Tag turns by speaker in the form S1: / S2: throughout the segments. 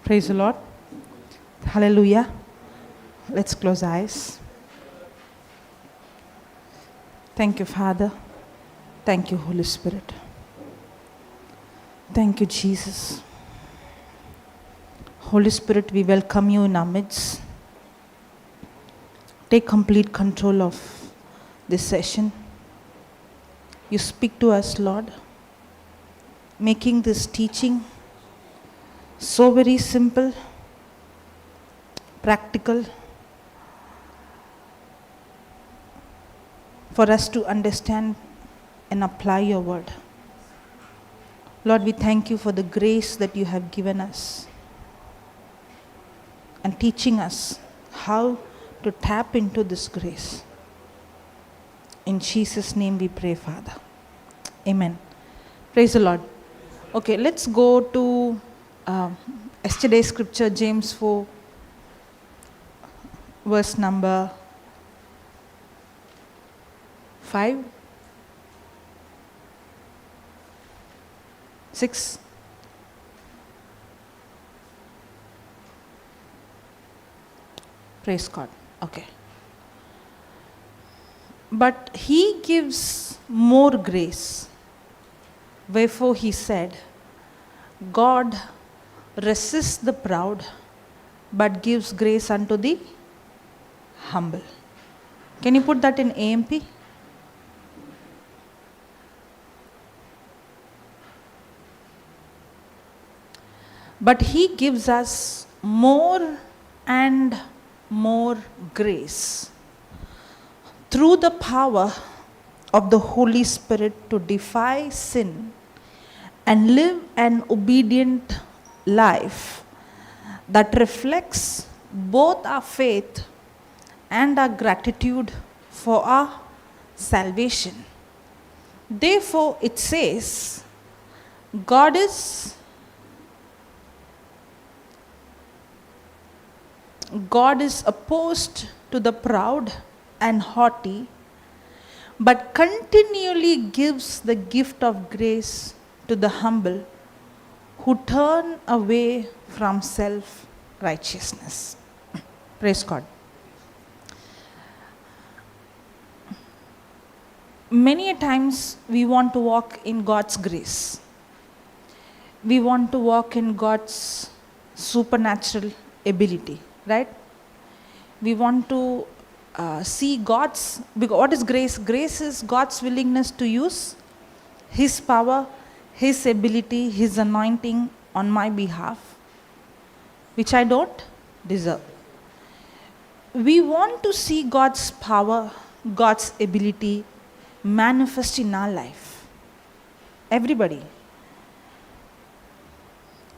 S1: Praise the Lord. Hallelujah. Let's close eyes. Thank you, Father. Thank you, Holy Spirit. Thank you, Jesus. Holy Spirit, we welcome you in our midst. Take complete control of this session. You speak to us, Lord, making this teaching so very simple, practical, for us to understand and apply your word. Lord, we thank you for the grace that you have given us and teaching us how to tap into this grace. In Jesus' name we pray, Father. Amen. Praise the Lord. Okay, let's go to yesterday's scripture, James 4, verse number 5, 6. Praise God. Okay. But he gives more grace. Wherefore he said, God resists the proud, but gives grace unto the humble. Can you put that in AMP? But he gives us more and more grace through the power of the Holy Spirit to defy sin and live an obedient life that reflects both our faith and our gratitude for our salvation. Therefore, it says, God is opposed to the proud and haughty, but continually gives the gift of grace to the humble. who turn away from self-righteousness. Praise God. Many a times we want to walk in God's grace. We want to walk in God's supernatural ability, right? We want to see God's, because what is grace? Grace is God's willingness to use His power, His ability, His anointing on my behalf, which I don't deserve. We want to see God's power, God's ability manifest in our life. Everybody.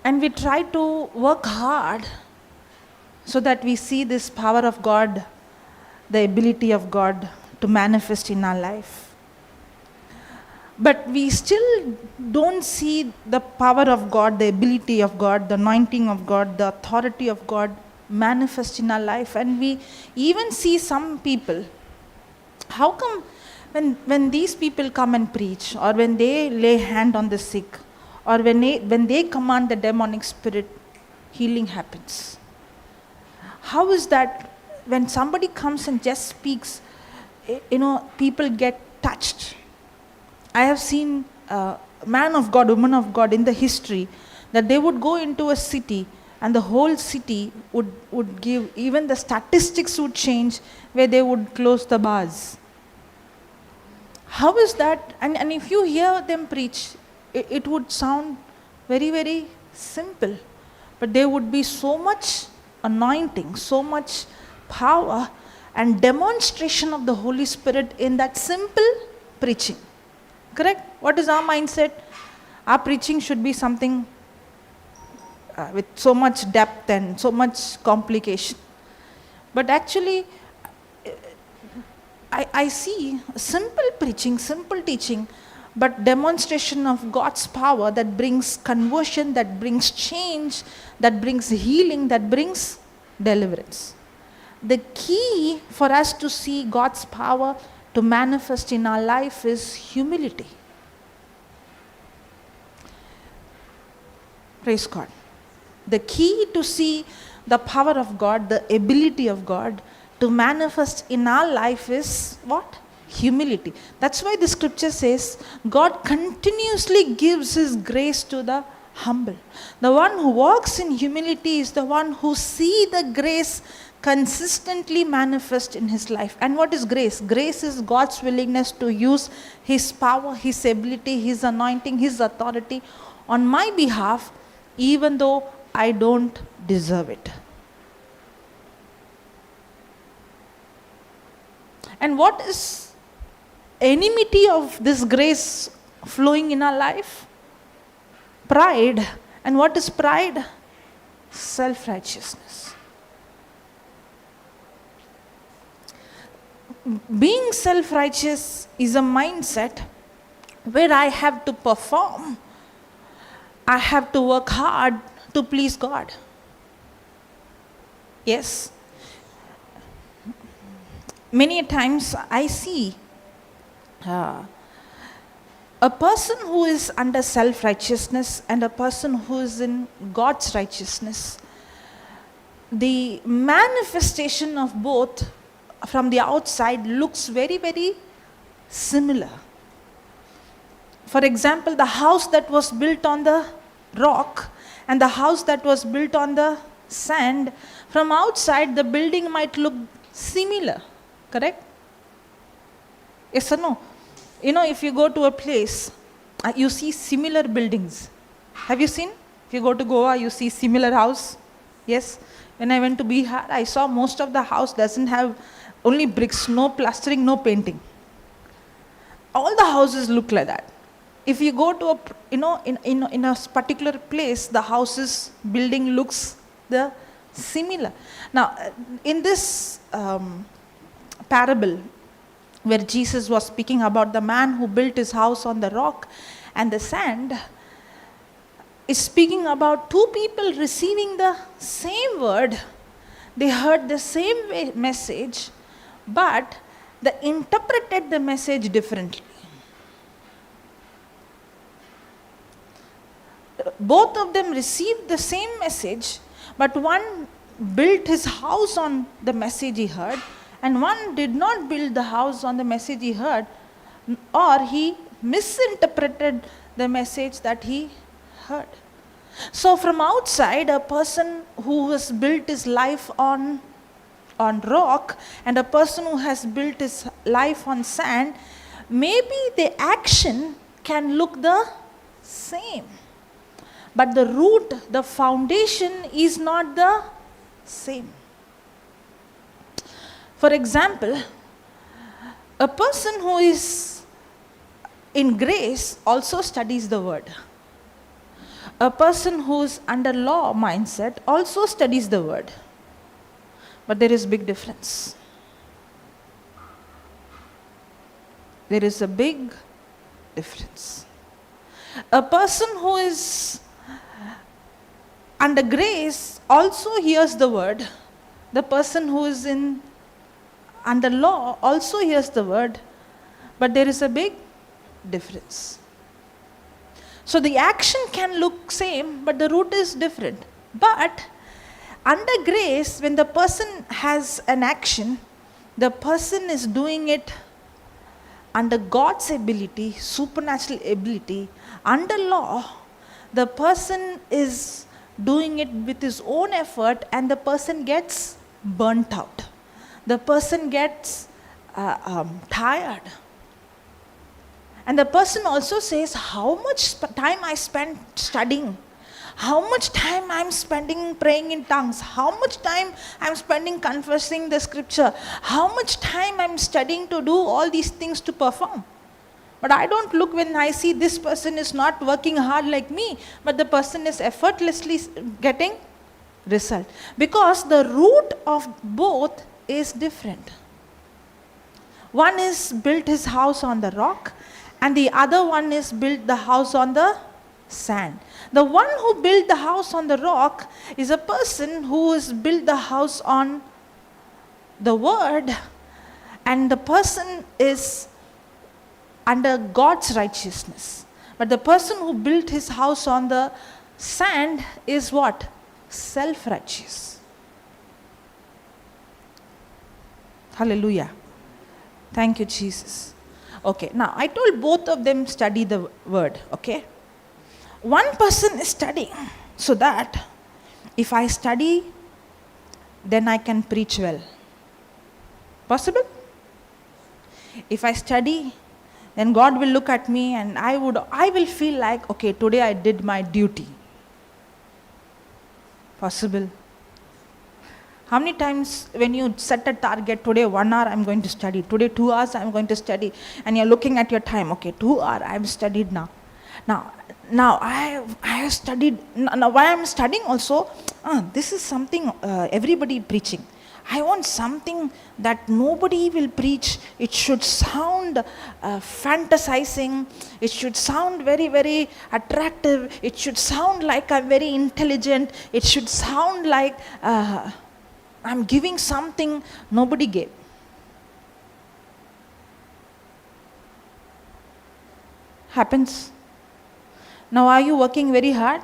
S1: And we try to work hard so that we see this power of God, the ability of God to manifest in our life. But we still don't see the power of God, the ability of God, the anointing of God, the authority of God manifest in our life. And we even see some people, how come when these people come and preach, or when they lay hand on the sick, or when they command the demonic spirit, healing happens? How is that when somebody comes and just speaks, people get touched? I have seen man of God, woman of God in the history, that they would go into a city and the whole city would give, even the statistics would change, where they would close the bars. How is that? And if you hear them preach, it would sound very, very simple. But there would be so much anointing, so much power and demonstration of the Holy Spirit in that simple preaching. Correct? What is our mindset? Our preaching should be something with so much depth and so much complication. But actually, I see simple preaching, simple teaching, but demonstration of God's power that brings conversion, that brings change, that brings healing, that brings deliverance. The key for us to see God's power to manifest in our life is humility. Praise God. The key to see the power of God, the ability of God to manifest in our life is what? Humility. That's why the scripture says God continuously gives His grace to the humble. The one who walks in humility is the one who sees the grace consistently manifest in his life. And what is grace? Grace is God's willingness to use His power, His ability, His anointing, His authority on my behalf, even though I don't deserve it. And what is enmity of this grace flowing in our life? Pride. And what is pride? Self-righteousness. Being self-righteous is a mindset where I have to perform. I have to work hard to please God. Yes. Many times I see a person who is under self-righteousness and a person who is in God's righteousness. The manifestation of both from the outside looks very, very similar. For example, the house that was built on the rock and the house that was built on the sand, from outside the building might look similar. Correct? Yes or no? If you go to a place, you see similar buildings. Have you seen? If you go to Goa, you see similar house. Yes. When I went to Bihar, I saw most of the house doesn't have only bricks, no plastering, no painting. All the houses look like that. If you go to in a particular place, the houses, building looks the similar. Now, in this parable, where Jesus was speaking about the man who built his house on the rock and the sand, is speaking about two people receiving the same word. They heard the same message, but they interpreted the message differently. both of them received the same message, but one built his house on the message he heard, and one did not build the house on the message he heard, or he misinterpreted the message that he heard. So from outside, a person who has built his life on rock and a person who has built his life on sand, maybe the action can look the same, but the root, the foundation is not the same. For example, a person who is in grace also studies the word. A person who is under law mindset also studies the word. But there is big difference. There is a big difference. A person who is under grace also hears the word. The person who is under law also hears the word. But there is a big difference. So the action can look same, but the root is different. But under grace, when the person has an action, the person is doing it under God's ability, supernatural ability. Under law, the person is doing it with his own effort, and the person gets burnt out. The person gets tired. And the person also says, how much time I spent studying, how much time I'm spending praying in tongues, how much time I'm spending confessing the scripture, how much time I'm studying to do all these things to perform. But I don't look when I see this person is not working hard like me, but the person is effortlessly getting result. Because the root of both is different. One is built his house on the rock, and the other one is built the house on the sand. The one who built the house on the rock is a person who has built the house on the word, and the person is under God's righteousness. But the person who built his house on the sand is what? Self-righteous. Hallelujah. Thank you, Jesus. Okay, now I told both of them study the word, okay? One person is studying so that if I study, then I can preach well. Possible? If I study, then God will look at me and I will feel like, okay, today I did my duty. Possible? How many times when you set a target, today 1 hour I'm going to study, today 2 hours I'm going to study, and you're looking at your time, okay, 2 hours I've studied now. Now I have studied, now why I'm studying also, this is something everybody preaching. I want something that nobody will preach. It should sound fantasizing. It should sound very, very attractive. It should sound like I'm very intelligent. It should sound like I'm giving something nobody gave. Happens. Now, are you working very hard?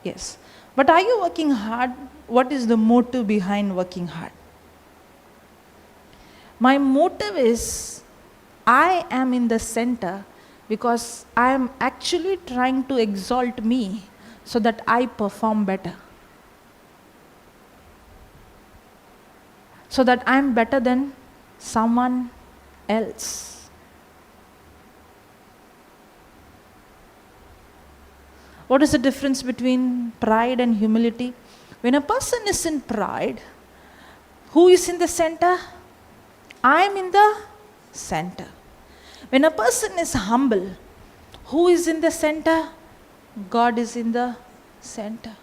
S1: Yes. But are you working hard? What is the motive behind working hard? My motive is, I am in the center because I am actually trying to exalt me so that I perform better. So that I am better than someone else. What is the difference between pride and humility? When a person is in pride, who is in the center? I am in the center. When a person is humble, who is in the center? God is in the center.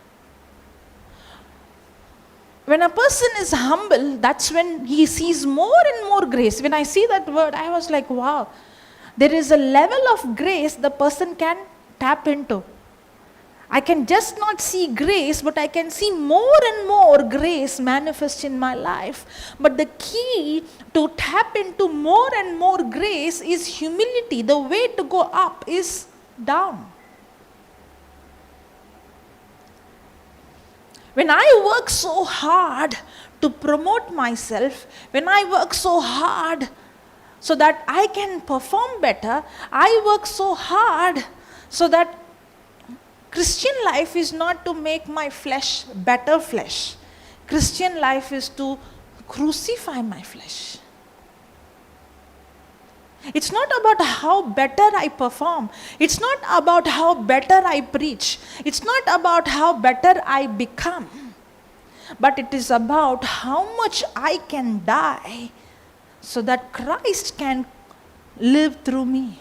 S1: When a person is humble, that's when he sees more and more grace. When I see that word, I was like, wow, there is a level of grace the person can tap into. I can just not see grace, but I can see more and more grace manifest in my life. But the key to tap into more and more grace is humility. The way to go up is down. When I work so hard to promote myself, when I work so hard so that I can perform better, I work so hard so that Christian life is not to make my flesh better flesh. Christian life is to crucify my flesh. It's not about how better I perform. It's not about how better I preach. It's not about how better I become. But it is about how much I can die so that Christ can live through me.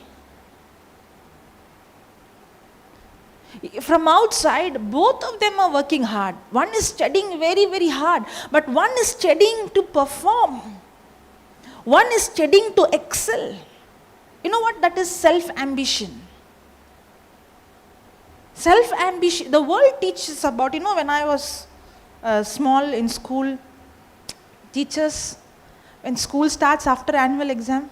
S1: From outside, both of them are working hard. One is studying very, very hard, but one is studying to perform. One is studying to excel. You know what? That is self-ambition. Self-ambition. The world teaches about, when I was small in school, teachers, when school starts after annual exam,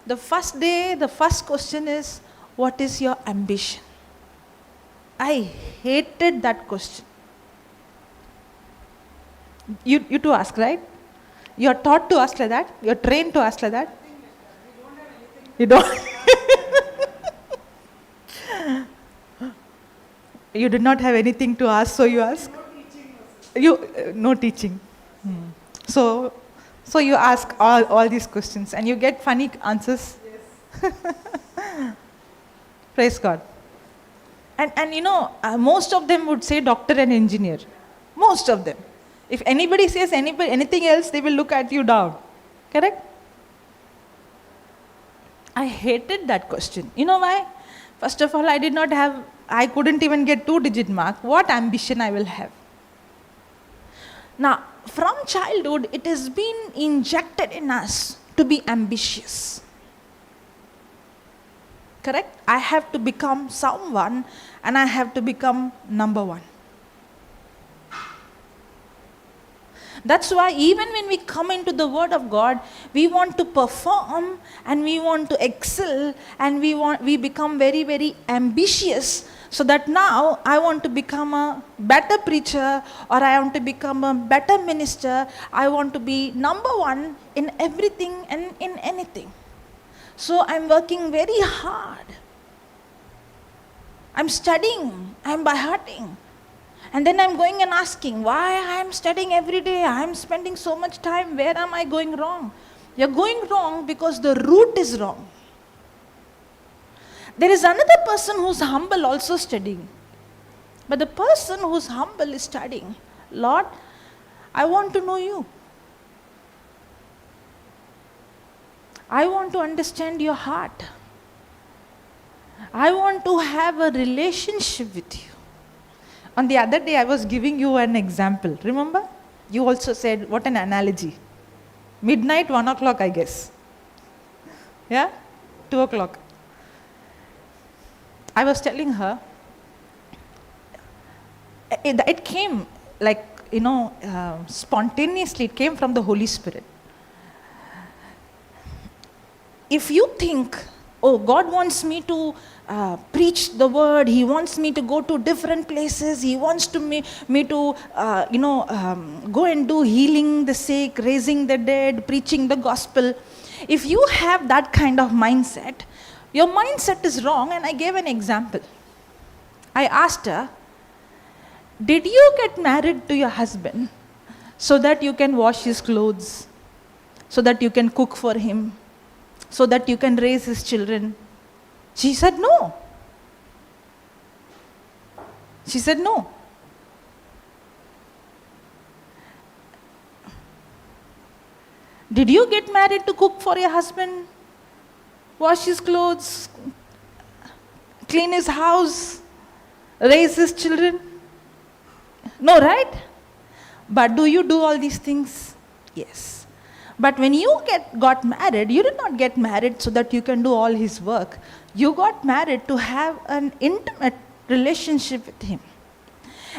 S1: the first day, the first question is, what is your ambition? I hated that question. You too ask, right? You are taught to ask like that. You are trained to ask like that. You don't. You did not have anything to ask, so you ask. No teaching. So you ask all these questions, and you get funny answers. Yes. Praise God. And most of them would say doctor and engineer. Most of them. If anybody says anything else, they will look at you down. Correct? I hated that question. You know why? First of all, I couldn't even get 2-digit mark. What ambition I will have? Now, from childhood, it has been injected in us to be ambitious. Correct? I have to become someone, and I have to become number one. That's why even when we come into the Word of God, we want to perform and we want to excel, and we become very, very ambitious, so that now I want to become a better preacher, or I want to become a better minister. I want to be number one in everything and in anything. So I'm working very hard. I'm studying, I'm by hearting. And then I'm going and asking, why I'm studying every day? I'm spending so much time. Where am I going wrong? You're going wrong because the root is wrong. There is another person who's humble also studying. But the person who's humble is studying, Lord, I want to know you. I want to understand your heart. I want to have a relationship with you. On the other day, I was giving you an example. Remember? You also said, what an analogy. Midnight, 1 o'clock, I guess. Yeah? 2 o'clock. I was telling her, it came like, spontaneously. It came from the Holy Spirit. If you think, oh, God wants me to preach the word, He wants me to go to different places, He wants me to, go and do healing the sick, raising the dead, preaching the gospel. If you have that kind of mindset, your mindset is wrong. And I gave an example. I asked her, did you get married to your husband so that you can wash his clothes, so that you can cook for him, so that you can raise his children? She said no. She said no. Did you get married to cook for your husband, wash his clothes, clean his house, raise his children? No, right? But do you do all these things? Yes. But when you got married, you did not get married so that you can do all his work. You got married to have an intimate relationship with him.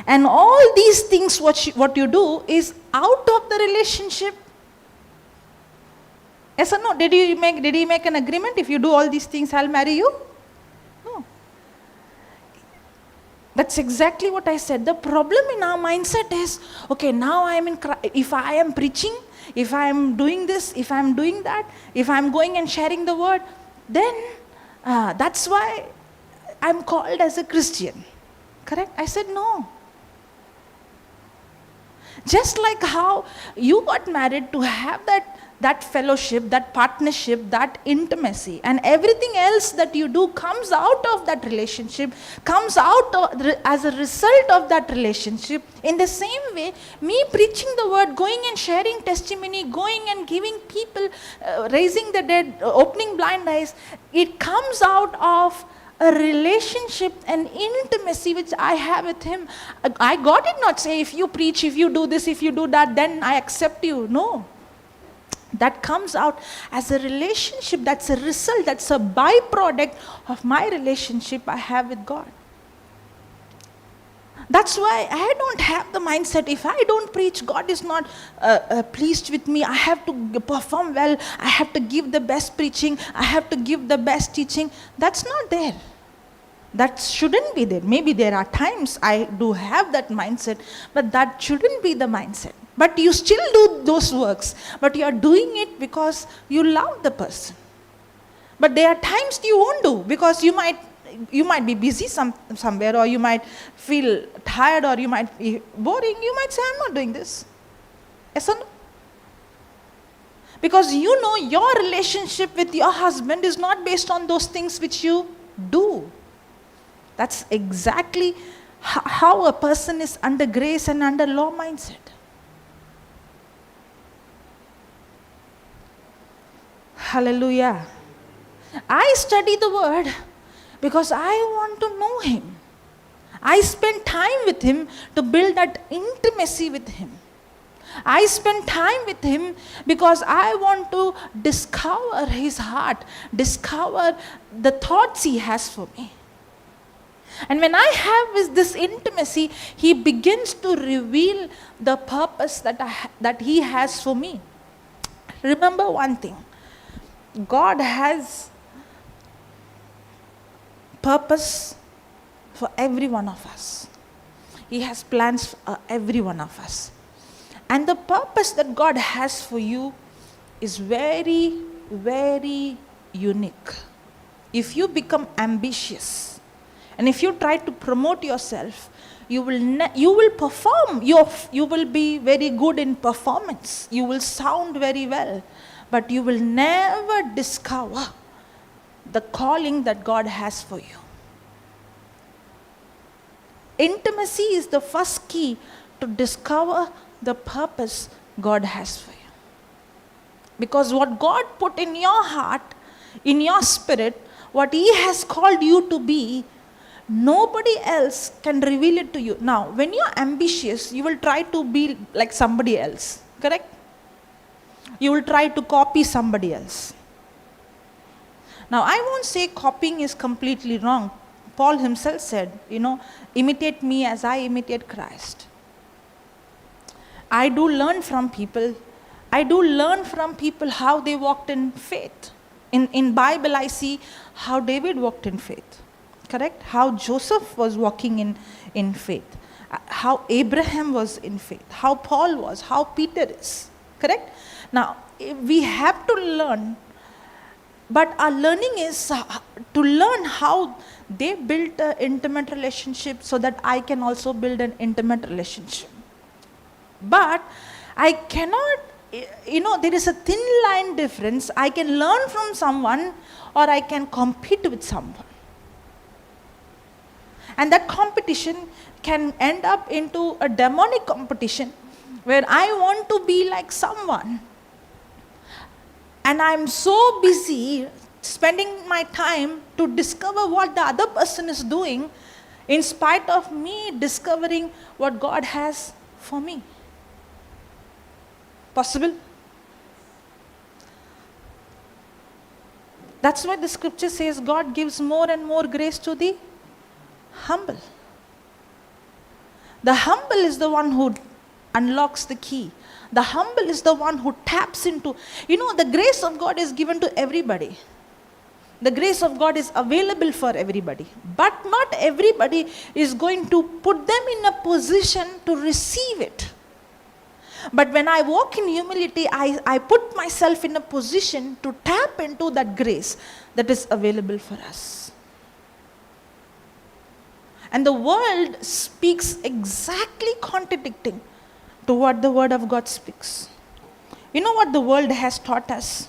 S1: And all these things what you do is out of the relationship. Yes or no? Did he make an agreement? If you do all these things, I'll marry you? No. That's exactly what I said. The problem in our mindset is, okay, now I am in, if I am preaching, if I am doing this, if I am doing that, if I am going and sharing the word, then that's why I'm called as a Christian. Correct? I said no. Just like how you got married to have that fellowship, that partnership, that intimacy, and everything else that you do comes out of that relationship, comes out as a result of that relationship. In the same way, me preaching the word, going and sharing testimony, going and giving people, raising the dead, opening blind eyes, it comes out of a relationship and intimacy which I have with him. God did not say, if you preach, if you do this, if you do that, then I accept you. No. That comes out as a relationship. That's a result. That's a byproduct of my relationship I have with God. That's why I don't have the mindset, if I don't preach, God is not pleased with me. I have to perform well. I have to give the best preaching. I have to give the best teaching. That's not there. That shouldn't be there. Maybe there are times I do have that mindset, but that shouldn't be the mindset. But you still do those works, but you are doing it because you love the person. But there are times you won't do, because you might be busy somewhere, or you might feel tired, or you might be boring. You might say, I'm not doing this. Yes or no? Because you know your relationship with your husband is not based on those things which you do. That's exactly how a person is under grace and under law mindset. Hallelujah. I study the word because I want to know him. I spend time with him to build that intimacy with him. I spend time with him because I want to discover his heart, discover the thoughts he has for me. And when I have this intimacy, he begins to reveal the purpose that he has for me. Remember one thing. God has purpose for every one of us. He has plans for every one of us. And the purpose that God has for you is very, very unique. If you become ambitious, and if you try to promote yourself, you will perform. You will be very good in performance. You will sound very well. But you will never discover the calling that God has for you. Intimacy is the first key to discover the purpose God has for you. Because what God put in your heart, in your spirit, what he has called you to be, nobody else can reveal it to you. Now, when you're ambitious, you will try to be like somebody else. Correct? You will try to copy somebody else. Now, I won't say copying is completely wrong. Paul himself said, imitate me as I imitate Christ. I do learn from people. I do learn from people how they walked in faith. In Bible, I see how David walked in faith. Correct? How Joseph was walking in faith. How Abraham was in faith. How Paul was. How Peter is. Correct? Now, we have to learn, but our learning is to learn how they built an intimate relationship so that I can also build an intimate relationship. But I cannot, there is a thin line difference. I can learn from someone or I can compete with someone. And that competition can end up into a demonic competition where I want to be like someone. And I'm so busy spending my time to discover what the other person is doing in spite of me discovering what God has for me. Possible? That's why the scripture says God gives more and more grace to the humble. The humble is the one who unlocks the key. The humble is the one who taps into, the grace of God is given to everybody. The grace of God is available for everybody. But not everybody is going to put them in a position to receive it. But when I walk in humility, I put myself in a position to tap into that grace that is available for us. And the world speaks exactly contradicting to what the Word of God speaks. You know what the world has taught us?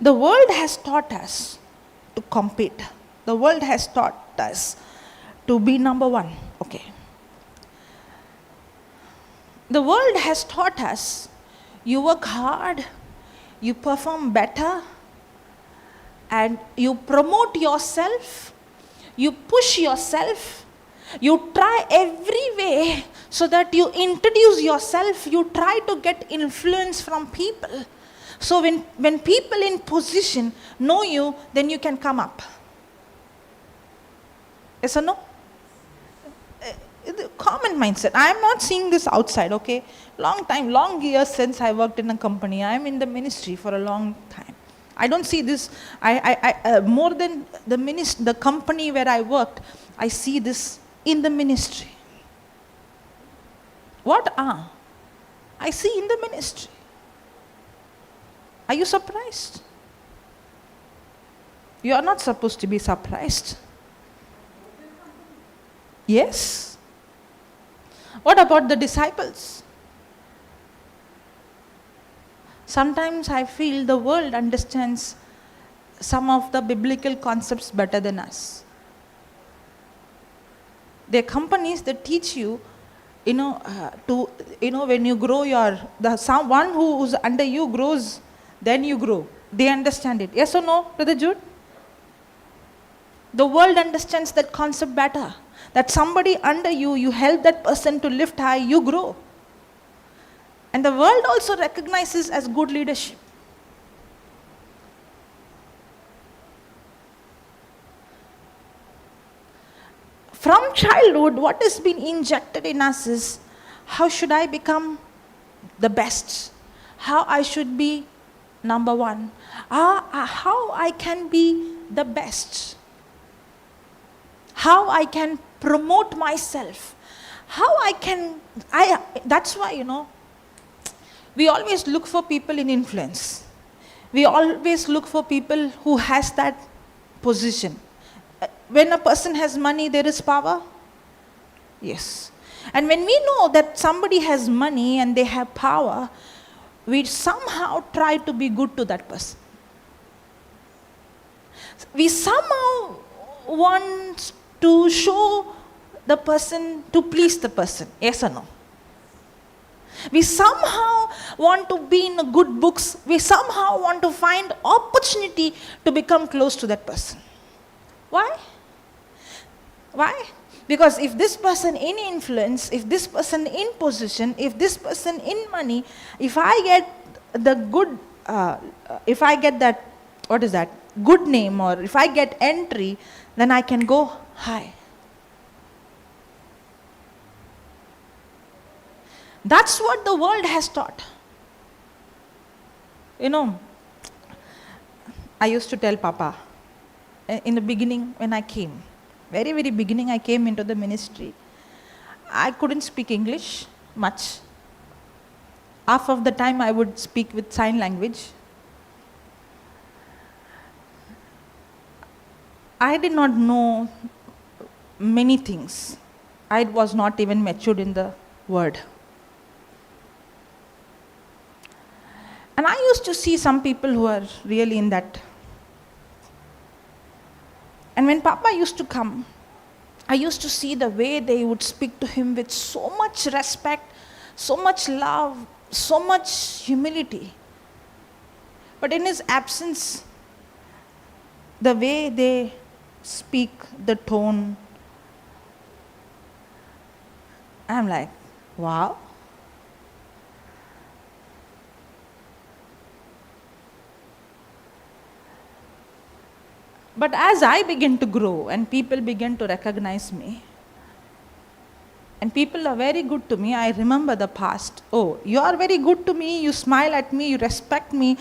S1: The world has taught us to compete. The world has taught us to be number one. Okay. The world has taught us, you work hard, you perform better, and you promote yourself, you push yourself, you try every way so that you introduce yourself, you try to get influence from people. So when people in position know you, then you can come up. Yes or no? Common mindset. I am not seeing this outside, okay? Long years since I worked in a company. I am in the ministry for a long time. I don't see this, more than the company where I worked, I see this in the ministry. What are? I see in the ministry. Are you surprised? You are not supposed to be surprised. Yes. What about the disciples? Sometimes I feel the world understands some of the biblical concepts better than us. There are companies that teach you, when you grow one who is under you grows, then you grow. They understand it. Yes or no, Brother Jude? The world understands that concept better. That somebody under you, you help that person to lift high, you grow. And the world also recognizes as good leadership. From childhood, what has been injected in us is, how should I become the best? How I should be number one? How I can be the best? How I can promote myself? That's why, we always look for people in influence. We always look for people who has that position. When a person has money, there is power? Yes. And when we know that somebody has money and they have power, we somehow try to be good to that person. We somehow want to show the person, to please the person. Yes or no? We somehow want to be in good books. We somehow want to find opportunity to become close to that person. Why? Why? Because if this person in influence, if this person in position, if this person in money, if I get that, good name, or if I get entry, then I can go high. That's what the world has taught. I used to tell Papa, in the beginning when I came, very, very beginning I came into the ministry, I couldn't speak English much. Half of the time I would speak with sign language. I did not know many things. I was not even matured in the word. And I used to see some people who are really in that. And when Papa used to come, I used to see the way they would speak to him with so much respect, so much love, so much humility. But in his absence, the way they speak, the tone, I'm like, wow. But as I began to grow and people began to recognize me, and people are very good to me, I remember the past. Oh, you are very good to me, you smile at me, you respect me,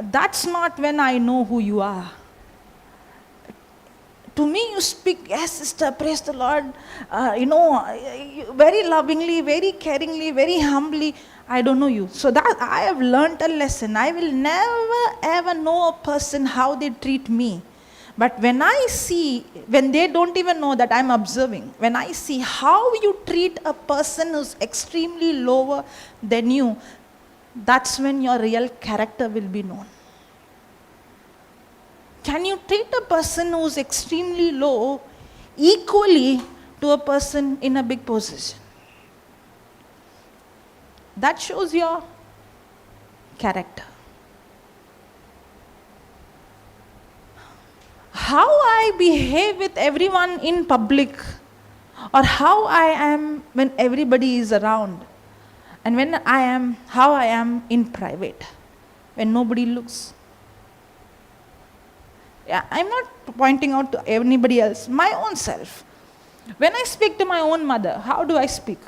S1: That's not when I know who you are. To me, you speak, yes, sister, praise the Lord, very lovingly, very caringly, very humbly. I don't know you. So that I have learnt a lesson. I will never ever know a person how they treat me. But when they don't even know that I'm observing, when I see how you treat a person who's extremely lower than you, that's when your real character will be known. Can you treat a person who's extremely low equally to a person in a big position? That shows your character. How I behave with everyone in public, or how I am when everybody is around, and how I am in private, when nobody looks. Yeah, I'm not pointing out to anybody else, my own self. When I speak to my own mother, how do I speak?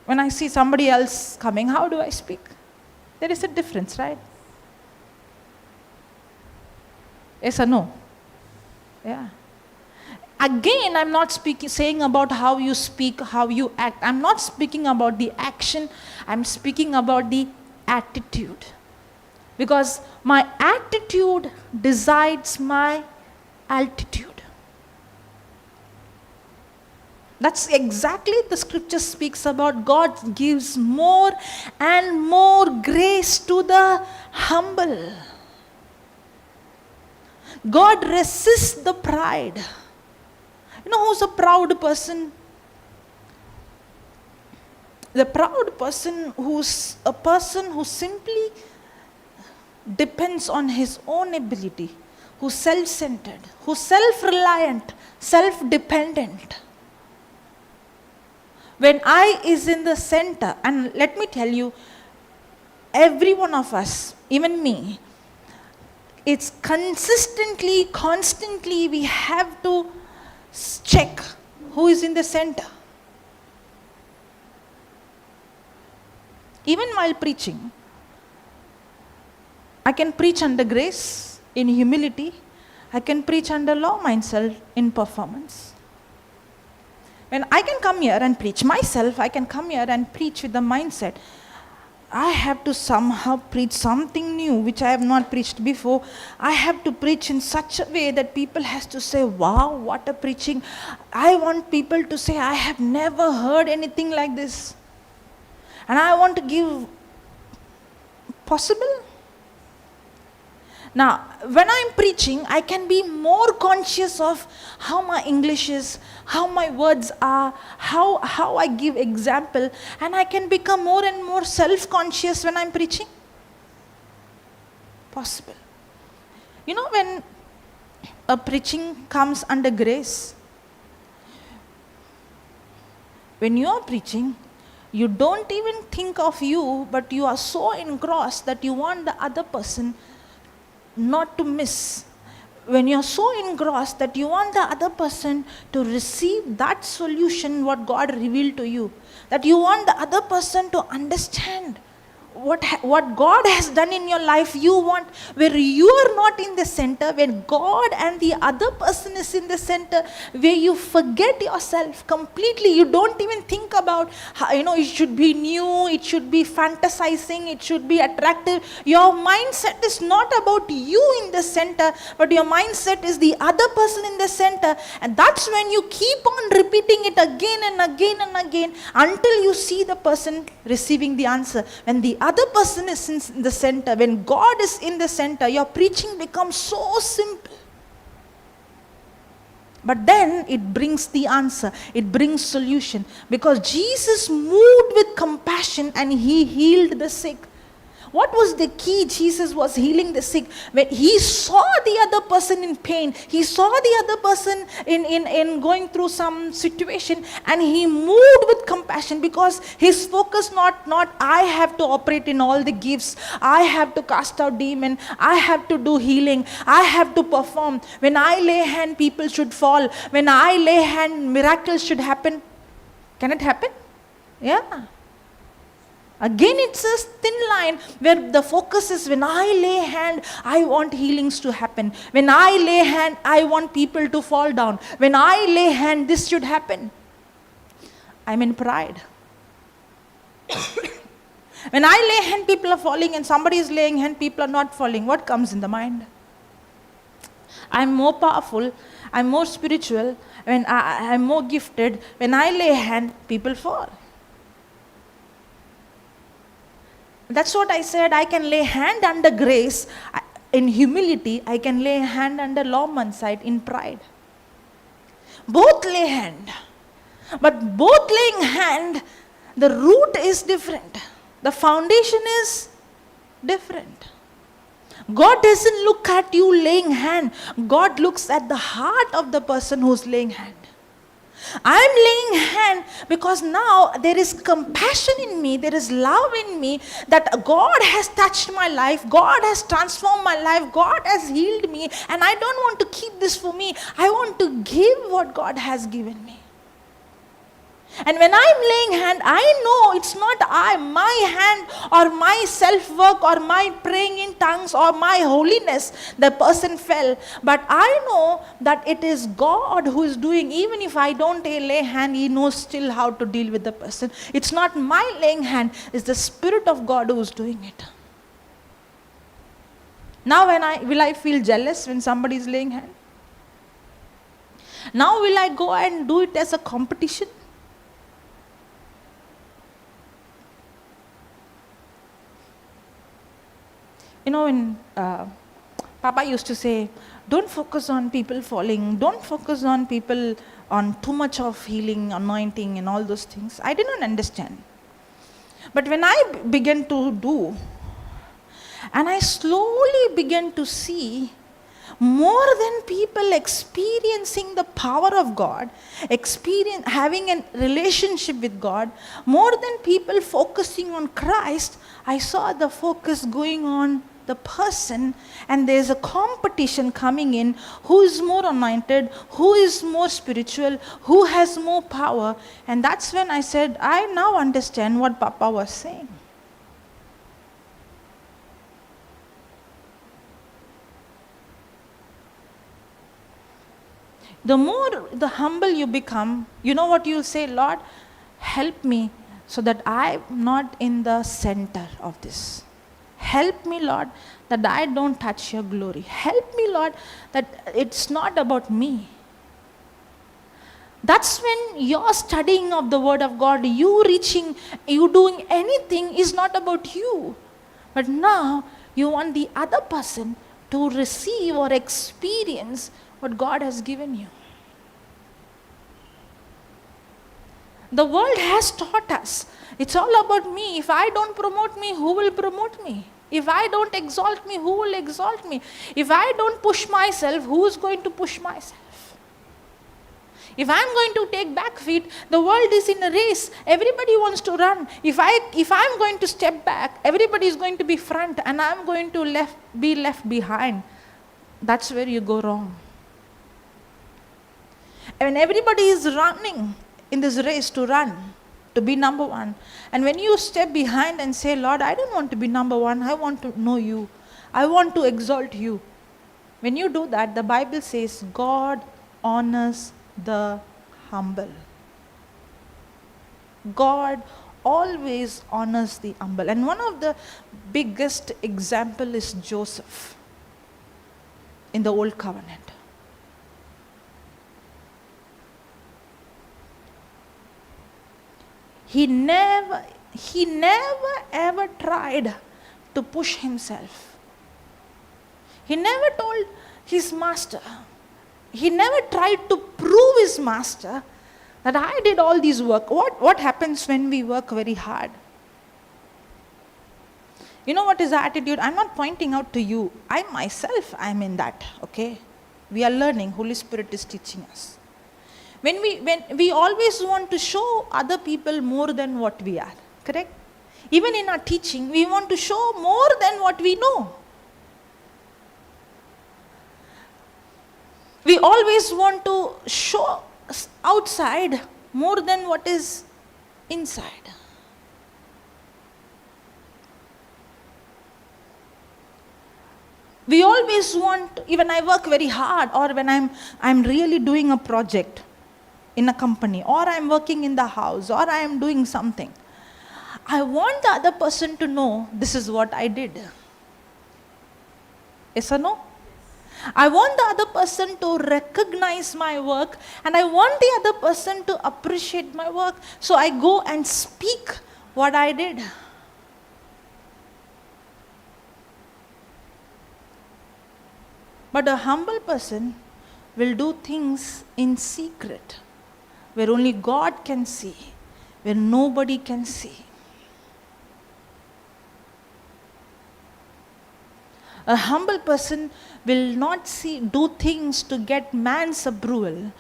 S1: When I see somebody else coming, how do I speak? There is a difference, right? Yes or no? Yeah. Again, I'm not saying about how you speak, how you act. I'm not speaking about the action. I'm speaking about the attitude. Because my attitude decides my altitude. That's exactly the scripture speaks about. God gives more and more grace to the humble. God resists the pride. You know who's a proud person? The proud person who's a person who simply depends on his own ability, who's self-centered, who's self-reliant, self-dependent. When I is in the center, and let me tell you, every one of us, even me, it's consistently, constantly, we have to check who is in the center. Even while preaching, I can preach under grace, in humility. I can preach under law myself, in performance. When I can come here and preach myself, I can come here and preach with the mindset, I have to somehow preach something new which I have not preached before. I have to preach in such a way that people has to say, wow, what a preaching. I want people to say, I have never heard anything like this. And I want to give possible. Now, when I'm preaching, I can be more conscious of how my English is, how my words are, how I give example, and I can become more and more self-conscious when I'm preaching. Possible. You know, when a preaching comes under grace, when you are preaching, you don't even think of you, but you are so engrossed that you want the other person not to miss. When you're so engrossed that you want the other person to receive that solution what God revealed to you, that you want the other person to understand what God has done in your life, you want, where you are not in the center, where God and the other person is in the center, where you forget yourself completely. You don't even think about, it should be new, it should be fantasizing, it should be attractive. Your mindset is not about you in the center, but your mindset is the other person in the center. And that's when you keep on repeating it again and again and again until you see the person receiving the answer. When the other person is in the center, when God is in the center, your preaching becomes so simple. But then it brings the answer, it brings solution, because Jesus moved with compassion and he healed the sick. What was the key? Jesus was healing the sick. When he saw the other person in pain, he saw the other person in going through some situation, and he moved with compassion, because his focus not I have to operate in all the gifts, I have to cast out demon, I have to do healing, I have to perform. When I lay hand, people should fall. When I lay hand, miracles should happen. Can it happen? Yeah. Again, it's a thin line where the focus is when I lay hand, I want healings to happen. When I lay hand, I want people to fall down. When I lay hand, this should happen. I'm in pride. When I lay hand, people are falling, and somebody is laying hand, people are not falling. What comes in the mind? I'm more powerful, I'm more spiritual, when I'm more gifted. When I lay hand, people fall. That's what I said. I can lay hand under grace in humility. I can lay hand under lawman's side in pride. Both lay hand. But both laying hand, the root is different. The foundation is different. God doesn't look at you laying hand. God looks at the heart of the person who's laying hand. I'm laying hand because now there is compassion in me, there is love in me, that God has touched my life, God has transformed my life, God has healed me, and I don't want to keep this for me. I want to give what God has given me. And when I'm laying hand, I know it's not my hand or my self-work or my praying in tongues or my holiness, the person fell. But I know that it is God who is doing. Even if I don't lay hand, He knows still how to deal with the person. It's not my laying hand, it's the Spirit of God who is doing it. Now will I feel jealous when somebody is laying hand? Now will I go and do it as a competition? You know, when Papa used to say, don't focus on people falling, don't focus on people on too much of healing, anointing and all those things. I did not understand. But when I began to do, and I slowly began to see more than people experiencing the power of God, having a relationship with God, more than people focusing on Christ, I saw the focus going on the person, and there's a competition coming in. Who is more anointed? Who is more spiritual? Who has more power? And that's when I said, I now understand what Papa was saying. The more the humble you become, you know what you'll say? Lord, help me so that I'm not in the center of this. Help me, Lord, that I don't touch your glory. Help me, Lord, that it's not about me. That's when your studying of the Word of God, you doing anything is not about you. But now you want the other person to receive or experience what God has given you. The world has taught us, it's all about me. If I don't promote me, who will promote me? If I don't exalt me, who will exalt me? If I don't push myself, who is going to push myself? If I'm going to take back feet, the world is in a race. Everybody wants to run. If I'm going to step back, everybody is going to be front and I'm going to be left behind. That's where you go wrong. And when everybody is running in this race to run, to be number one, and when you step behind and say, Lord, I don't want to be number one, I want to know you. I want to exalt you. When you do that, the Bible says, God honors the humble. God always honors the humble. And one of the biggest example is Joseph in the Old Covenant. He never ever tried to push himself. He never told his master. He never tried to prove his master that I did all this work. What happens when we work very hard? You know what is the attitude? I'm not pointing out to you. I myself am in that, okay? We are learning. Holy Spirit is teaching us. When we always want to show other people more than what we are, correct? Even in our teaching, we want to show more than what we know. We always want to show outside more than what is inside. We always want, even I work very hard, or when I'm really doing a project in a company, or I'm working in the house, or I am doing something, I want the other person to know this is what I did. Yes or no? I want the other person to recognize my work, and I want the other person to appreciate my work. So I go and speak what I did. But a humble person will do things in secret, where only God can see, where nobody can see. A humble person will not do things to get man's approval.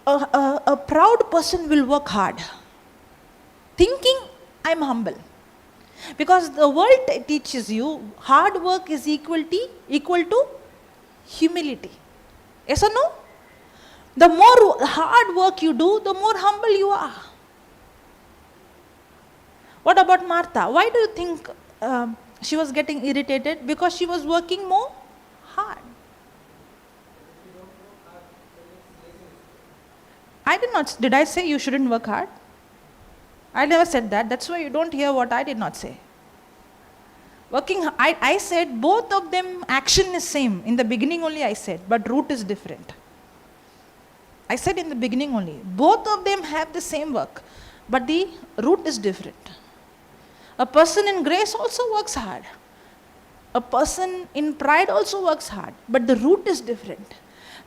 S1: A proud person will work hard, thinking I'm humble. Because the world teaches you hard work is equal to humility. Yes or no? The more hard work you do, the more humble you are. What about Martha? Why do you think she was getting irritated? Because she was working more hard. Did I say you shouldn't work hard? I never said that. That's why you don't hear what I did not say. I said both of them action is same. In the beginning only I said, but root is different. I said in the beginning only, both of them have the same work, but the root is different. A person in grace also works hard. A person in pride also works hard, but the root is different.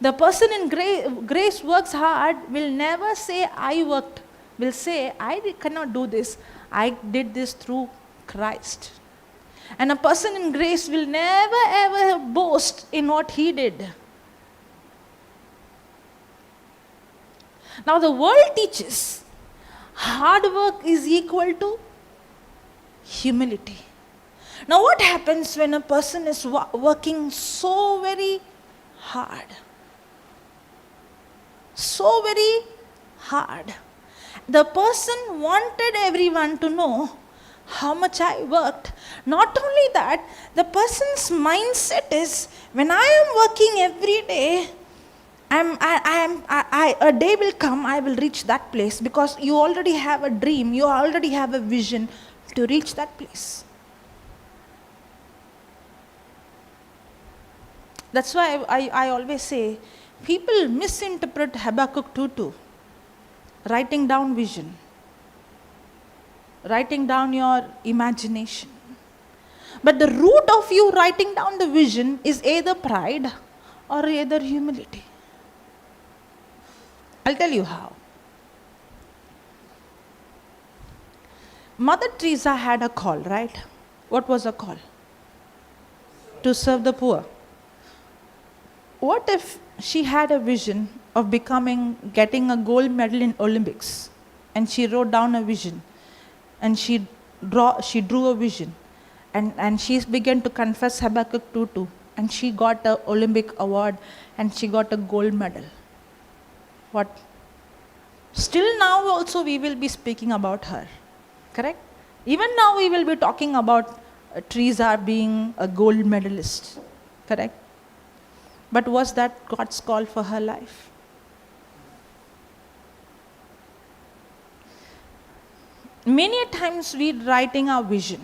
S1: The person in grace works hard will never say I worked, will say I cannot do this, I did this through Christ. And a person in grace will never ever boast in what he did. Now the world teaches hard work is equal to humility. Now what happens when a person is working so very hard? So very hard. The person wanted everyone to know how much I worked. Not only that, the person's mindset is, when I am working every day, a day will come, I will reach that place, because you already have a dream, you already have a vision to reach that place. That's why I always say, people misinterpret Habakkuk 2:2, writing down vision, writing down your imagination. But the root of you writing down the vision is either pride or either humility. I'll tell you how. Mother Teresa had a call, right? What was her call? To serve the poor. What if she had a vision of getting a gold medal in Olympics, and she wrote down a vision, and she drew a vision, and she began to confess Habakkuk 2:2, and she got an Olympic award, and she got a gold medal? What? Still now also we will be speaking about her, correct? Even now we will be talking about Teresa being a gold medalist, correct? But was that God's call for her life? Many a times we writing our vision,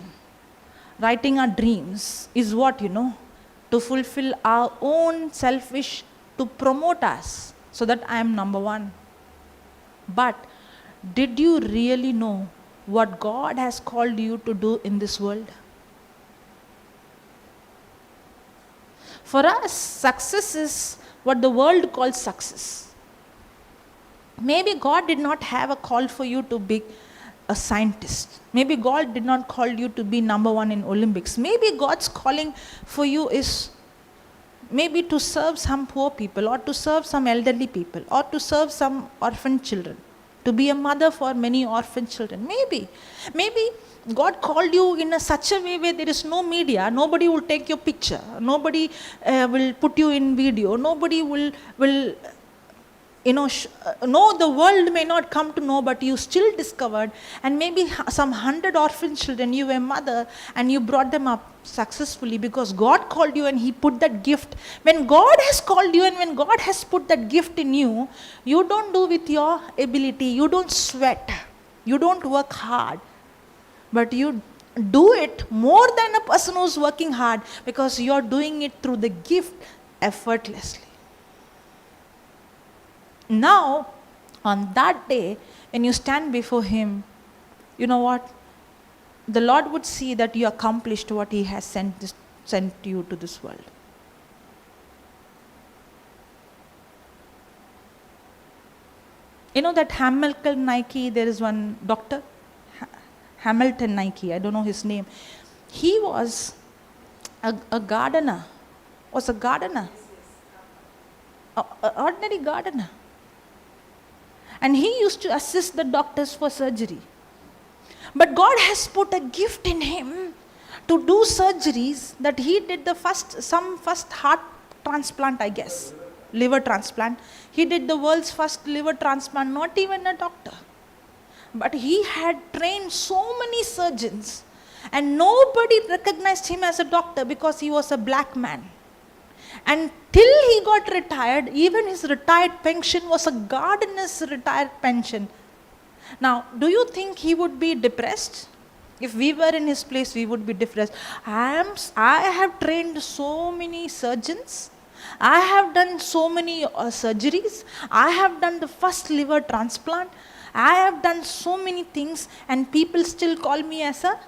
S1: writing our dreams is what, to fulfill our own selfish, to promote us, so that I am number one. But did you really know what God has called you to do in this world? For us, success is what the world calls success. Maybe God did not have a call for you to be a scientist. Maybe God did not call you to be number one in Olympics. Maybe God's calling for you is maybe to serve some poor people, or to serve some elderly people, or to serve some orphan children, to be a mother for many orphan children. Maybe God called you in such a way where there is no media, nobody will take your picture, nobody will put you in video, nobody will no, the world may not come to know, but you still discovered, and maybe some 100 orphan children, you were a mother, and you brought them up successfully because God called you and He put that gift. When God has called you and when God has put that gift in you, you don't do with your ability, you don't sweat, you don't work hard, but you do it more than a person who's working hard because you're doing it through the gift effortlessly. Now, on that day, when you stand before Him, you know what? The Lord would see that you accomplished what He has sent you to this world. You know that Hamilton Nike, there is one doctor, Hamilton Nike, I don't know his name. He was a gardener, an ordinary gardener. And he used to assist the doctors for surgery. But God has put a gift in him to do surgeries that he did some first heart transplant, I guess, liver transplant. He did the world's first liver transplant, not even a doctor. But he had trained so many surgeons and nobody recognized him as a doctor because he was a black man. And till he got retired, even his retired pension was a gardener's retired pension. Now, do you think he would be depressed? If we were in his place, we would be depressed. I have trained so many surgeons. I have done so many surgeries. I have done the first liver transplant. I have done so many things and people still call me as a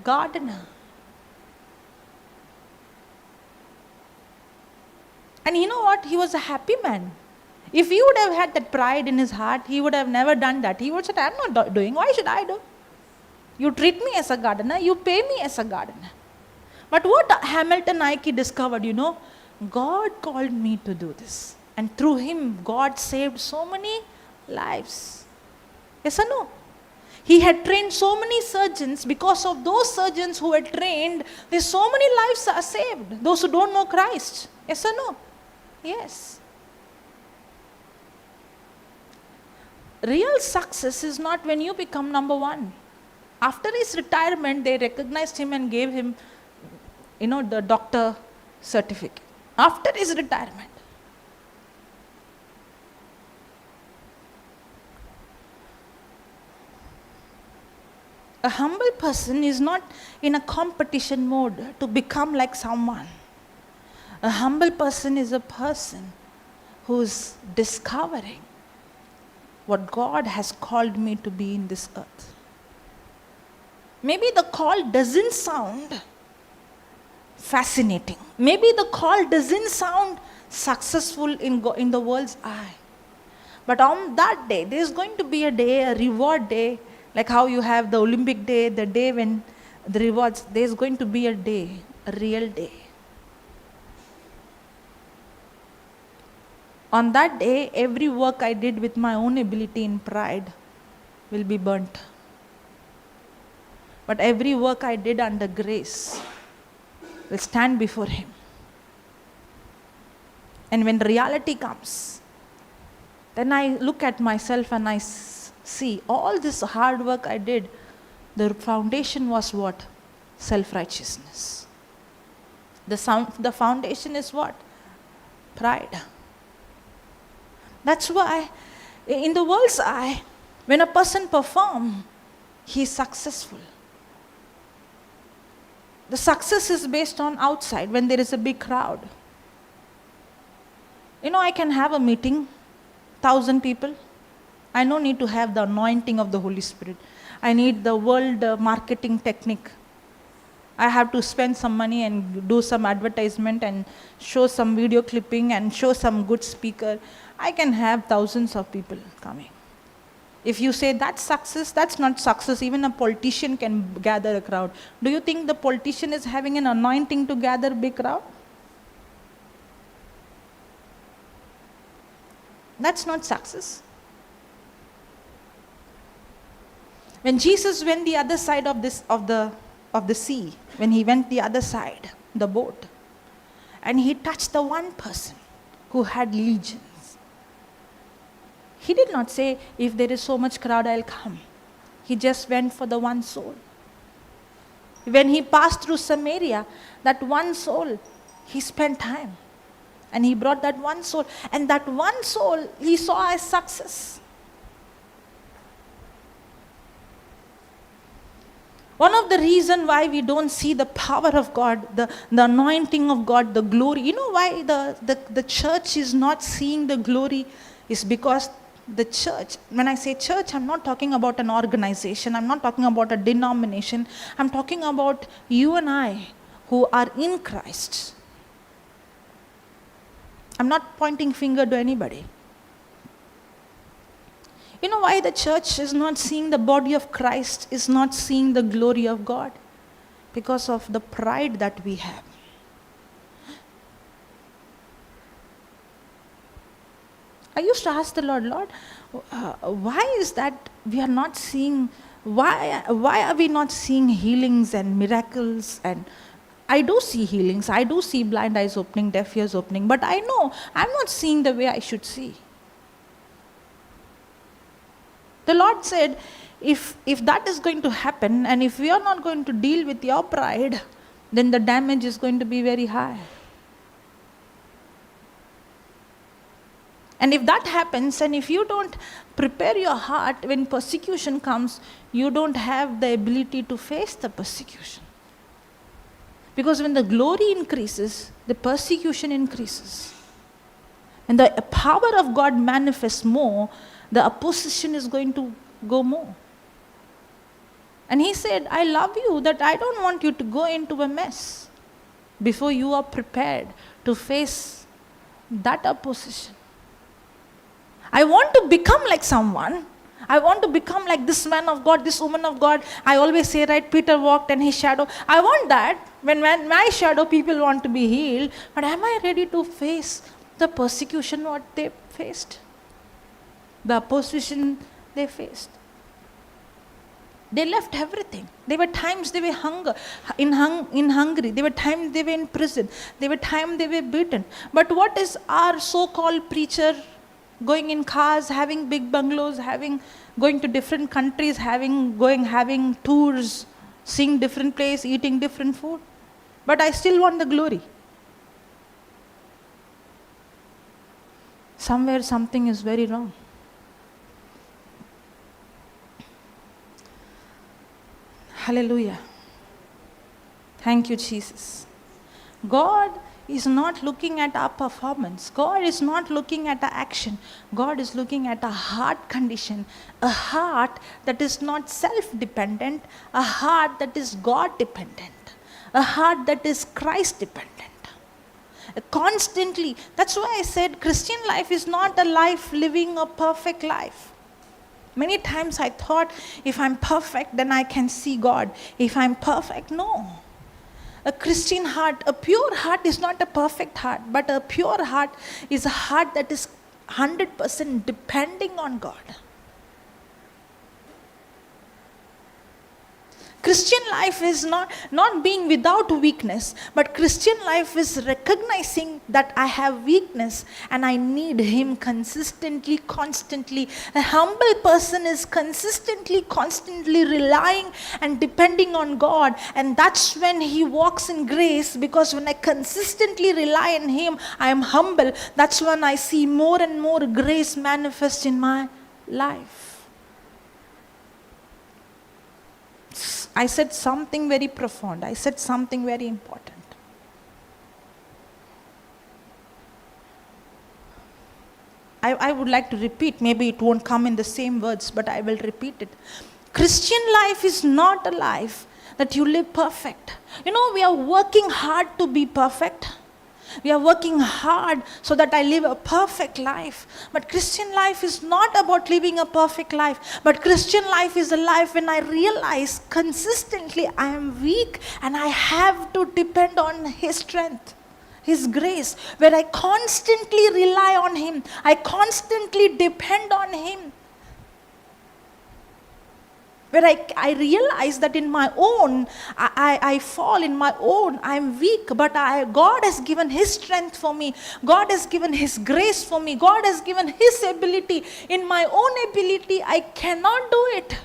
S1: gardener. And you know what? He was a happy man. If he would have had that pride in his heart, he would have never done that. He would have said, I'm not doing, why should I do? You treat me as a gardener, you pay me as a gardener. But what Hamilton Nike discovered, God called me to do this. And through him, God saved so many lives. Yes or no? He had trained so many surgeons. Because of those surgeons who had trained, there's so many lives are saved. Those who don't know Christ. Yes or no? Yes. Real success is not when you become number one. After his retirement, they recognized him and gave him, the doctor certificate. After his retirement. A humble person is not in a competition mode to become like someone. A humble person is a person who's discovering what God has called me to be in this earth. Maybe the call doesn't sound fascinating. Maybe the call doesn't sound successful in the world's eye. But on that day, there's going to be a day, a reward day, like how you have the Olympic day, the day when the rewards, there's going to be a day, a real day. On that day, every work I did with my own ability and pride will be burnt. But every work I did under grace will stand before Him. And when reality comes, then I look at myself and I see all this hard work I did, the foundation was what? Self-righteousness. The foundation is what? Pride. That's why, in the world's eye, when a person performs, he is successful. The success is based on outside, when there is a big crowd. I can have a meeting, 1,000 people. I don't need to have the anointing of the Holy Spirit. I need the world marketing technique. I have to spend some money and do some advertisement and show some video clipping and show some good speaker. I can have thousands of people coming. If you say that's success, that's not success. Even a politician can gather a crowd. Do you think the politician is having an anointing to gather a big crowd? That's not success. When Jesus went the other side of the sea, when he went the other side, the boat, and he touched the one person who had legions. He did not say, if there is so much crowd, I'll come. He just went for the one soul. When he passed through Samaria, that one soul, he spent time. And he brought that one soul. And that one soul, he saw as success. One of the reasons why we don't see the power of God, the anointing of God, the glory. You know why the church is not seeing the glory? Is because the church, when I say church, I'm not talking about an organization. I'm not talking about a denomination. I'm talking about you and I who are in Christ. I'm not pointing finger to anybody. You know why the church is not seeing the body of Christ, is not seeing the glory of God? Because of the pride that we have. I used to ask the Lord, why is that we are not seeing, why are we not seeing healings and miracles? And I do see healings, I do see blind eyes opening, deaf ears opening, but I know I'm not seeing the way I should see. The Lord said, if that is going to happen, and if we are not going to deal with your pride, then the damage is going to be very high. And if that happens, and if you don't prepare your heart when persecution comes, you don't have the ability to face the persecution. Because when the glory increases, the persecution increases. And the power of God manifests more, the opposition is going to go more. And he said, I love you, that I don't want you to go into a mess before you are prepared to face that opposition. I want to become like someone. I want to become like this man of God, this woman of God. I always say, right, Peter walked in his shadow. I want that. When my shadow, people want to be healed. But am I ready to face the persecution what they faced? The opposition they faced. They left everything. There were times they were hungry. There were times they were in prison. There were times they were beaten. But what is our so-called preacher going in cars, having big bungalows, going to different countries, having tours, seeing different places, eating different food? But I still want the glory. Somewhere something is very wrong. Hallelujah. Thank you, Jesus. God is not looking at our performance. God is not looking at our action. God is looking at a heart condition. A heart that is not self-dependent. A heart that is God-dependent. A heart that is Christ-dependent. Constantly. That's why I said Christian life is not a life living a perfect life. Many times I thought, if I'm perfect, then I can see God. If I'm perfect, no. A Christian heart, a pure heart is not a perfect heart, but a pure heart is a heart that is 100% depending on God. Christian life is not being without weakness, but Christian life is recognizing that I have weakness and I need Him consistently, constantly. A humble person is constantly relying and depending on God, and that's when he walks in grace, because when I consistently rely on Him, I am humble. That's when I see more and more grace manifest in my life. I said something very profound. I said something very important. I would like to repeat. Maybe it won't come in the same words, but I will repeat it. Christian life is not a life that you live perfect. You know, we are working hard to be perfect. We are working hard so that I live a perfect life. But Christian life is not about living a perfect life. But Christian life is a life when I realize consistently I am weak and I have to depend on His strength, His grace, where I constantly rely on Him. I constantly depend on Him. where I realize that in my own, I fall in my own, I'm weak, but God has given His strength for me. God has given His grace for me. God has given His ability. In my own ability, I cannot do it.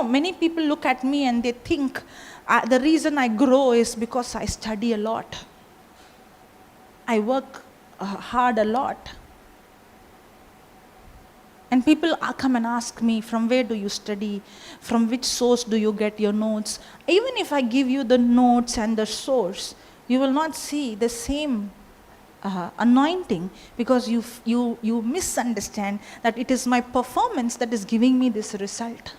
S1: Many people look at me and they think the reason I grow is because I study a lot. I work hard a lot. And people come and ask me, from where do you study? From which source do you get your notes? Even if I give you the notes and the source, you will not see the same anointing, because you misunderstand that it is my performance that is giving me this result.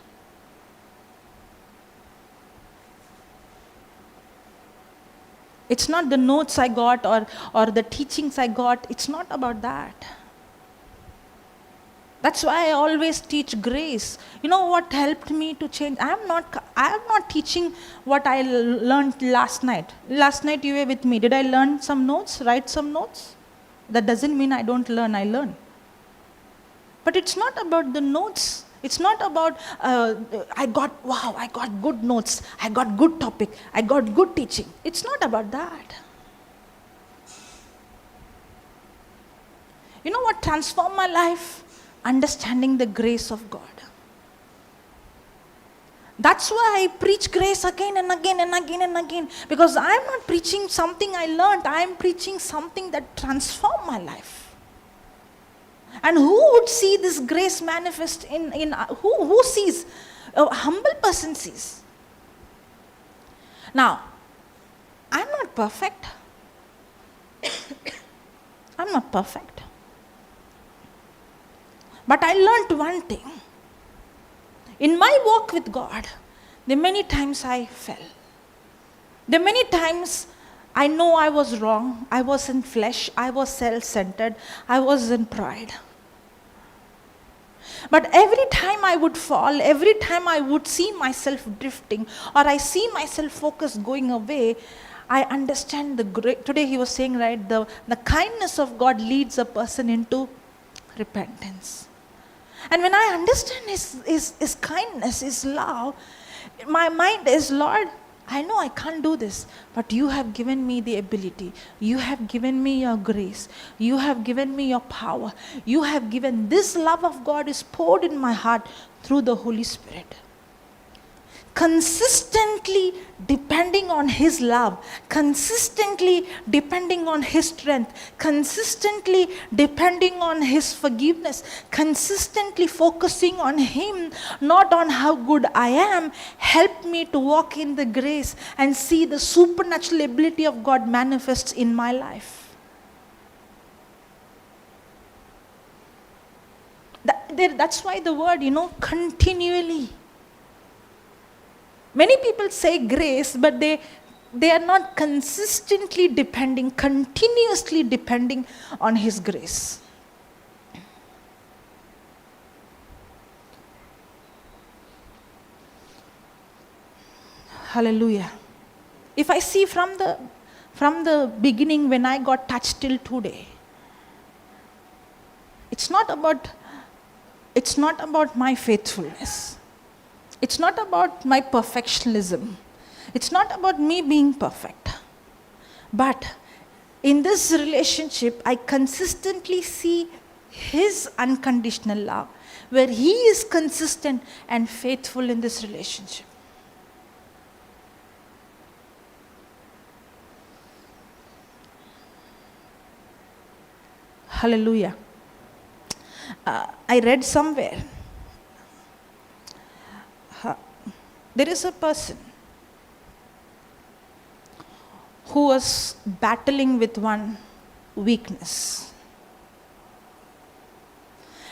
S1: It's not the notes I got or the teachings I got. It's not about that. That's why I always teach grace. You know what helped me to change? I am not teaching what I learned last night. Last night you were with me. Did I learn some notes, write some notes? That doesn't mean I don't learn, I learn. But it's not about the notes. It's not about, I got good notes, I got good topic, I got good teaching. It's not about that. You know what transformed my life? Understanding the grace of God. That's why I preach grace again and again and again and again. Because I'm not preaching something I learned, I'm preaching something that transformed my life. And who would see this grace manifest in who sees? A humble person sees. Now, I'm not perfect. I'm not perfect. But I learned one thing. In my walk with God, there are many times I fell. There are many times I know I was wrong. I was in flesh. I was self-centered. I was in pride. But every time I would fall, every time I would see myself drifting, or I see myself focus going away, I understand today he was saying, right, the kindness of God leads a person into repentance. And when I understand his kindness, His love, my mind is, Lord, I know I can't do this, but you have given me the ability. You have given me your grace. You have given me your power. You have given, this love of God is poured in my heart through the Holy Spirit. Consistently depending on His love, consistently depending on His strength, consistently depending on His forgiveness, consistently focusing on Him, not on how good I am, help me to walk in the grace and see the supernatural ability of God manifest in my life. That's why the word, continually. Many people say grace, but they are not consistently depending, continuously depending on His grace. Hallelujah. If I see from the beginning when I got touched till today, it's not about my faithfulness. It's not about my perfectionism. It's not about me being perfect. But in this relationship, I consistently see His unconditional love, where He is consistent and faithful in this relationship. Hallelujah. I read somewhere, there is a person who was battling with one weakness.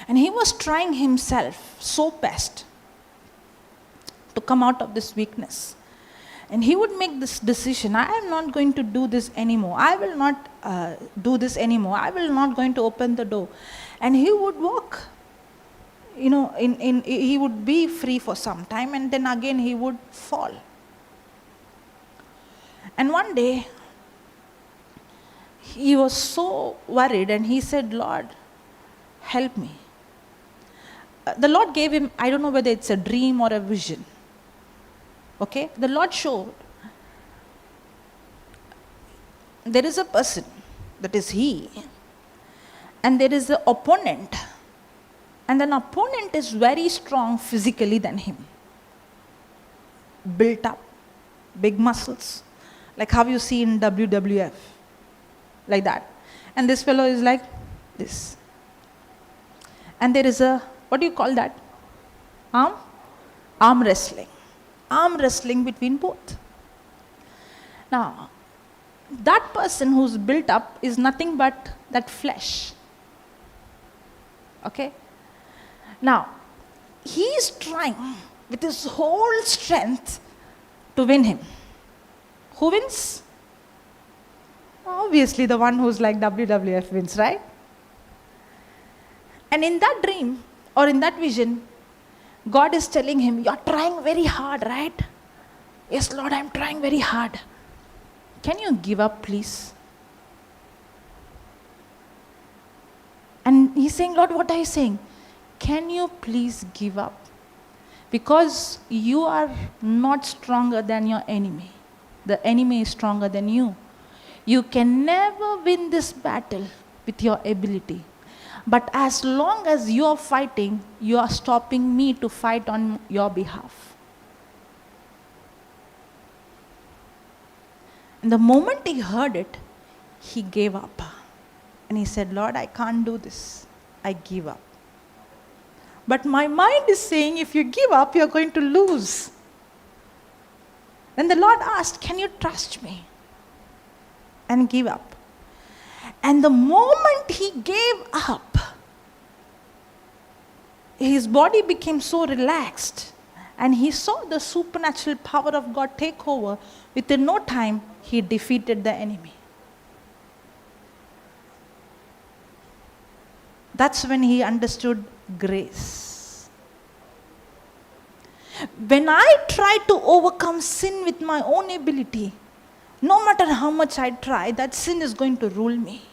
S1: And he was trying himself so best to come out of this weakness. And he would make this decision, I am not going to do this anymore. I will not do this anymore. I will not going to open the door. And he would walk, he would be free for some time, and then again he would fall. And one day, he was so worried and he said, Lord, help me. The Lord gave him, I don't know whether it's a dream or a vision. Okay? The Lord showed there is a person, that is he, and there is an opponent. And an opponent is very strong physically than him. Built up, big muscles, like how you see in WWF, like that. And this fellow is like this. And there is a, what do you call that? Arm wrestling. Arm wrestling between both. Now, that person who's built up is nothing but that flesh. Okay? Now, he is trying with his whole strength to win him. Who wins? Obviously, the one who's like WWF wins, right? And in that dream or in that vision, God is telling him, you're trying very hard, right? Yes, Lord, I'm trying very hard. Can you give up, please? And he's saying, Lord, what are you saying? Can you please give up? Because you are not stronger than your enemy. The enemy is stronger than you. You can never win this battle with your ability. But as long as you are fighting, you are stopping me to fight on your behalf. And the moment he heard it, he gave up. And he said, Lord, I can't do this. I give up. But my mind is saying, if you give up, you're going to lose. Then the Lord asked, can you trust me? And give up. And the moment he gave up, his body became so relaxed. And he saw the supernatural power of God take over. Within no time, he defeated the enemy. That's when he understood grace. When I try to overcome sin with my own ability, no matter how much I try, that sin is going to rule me.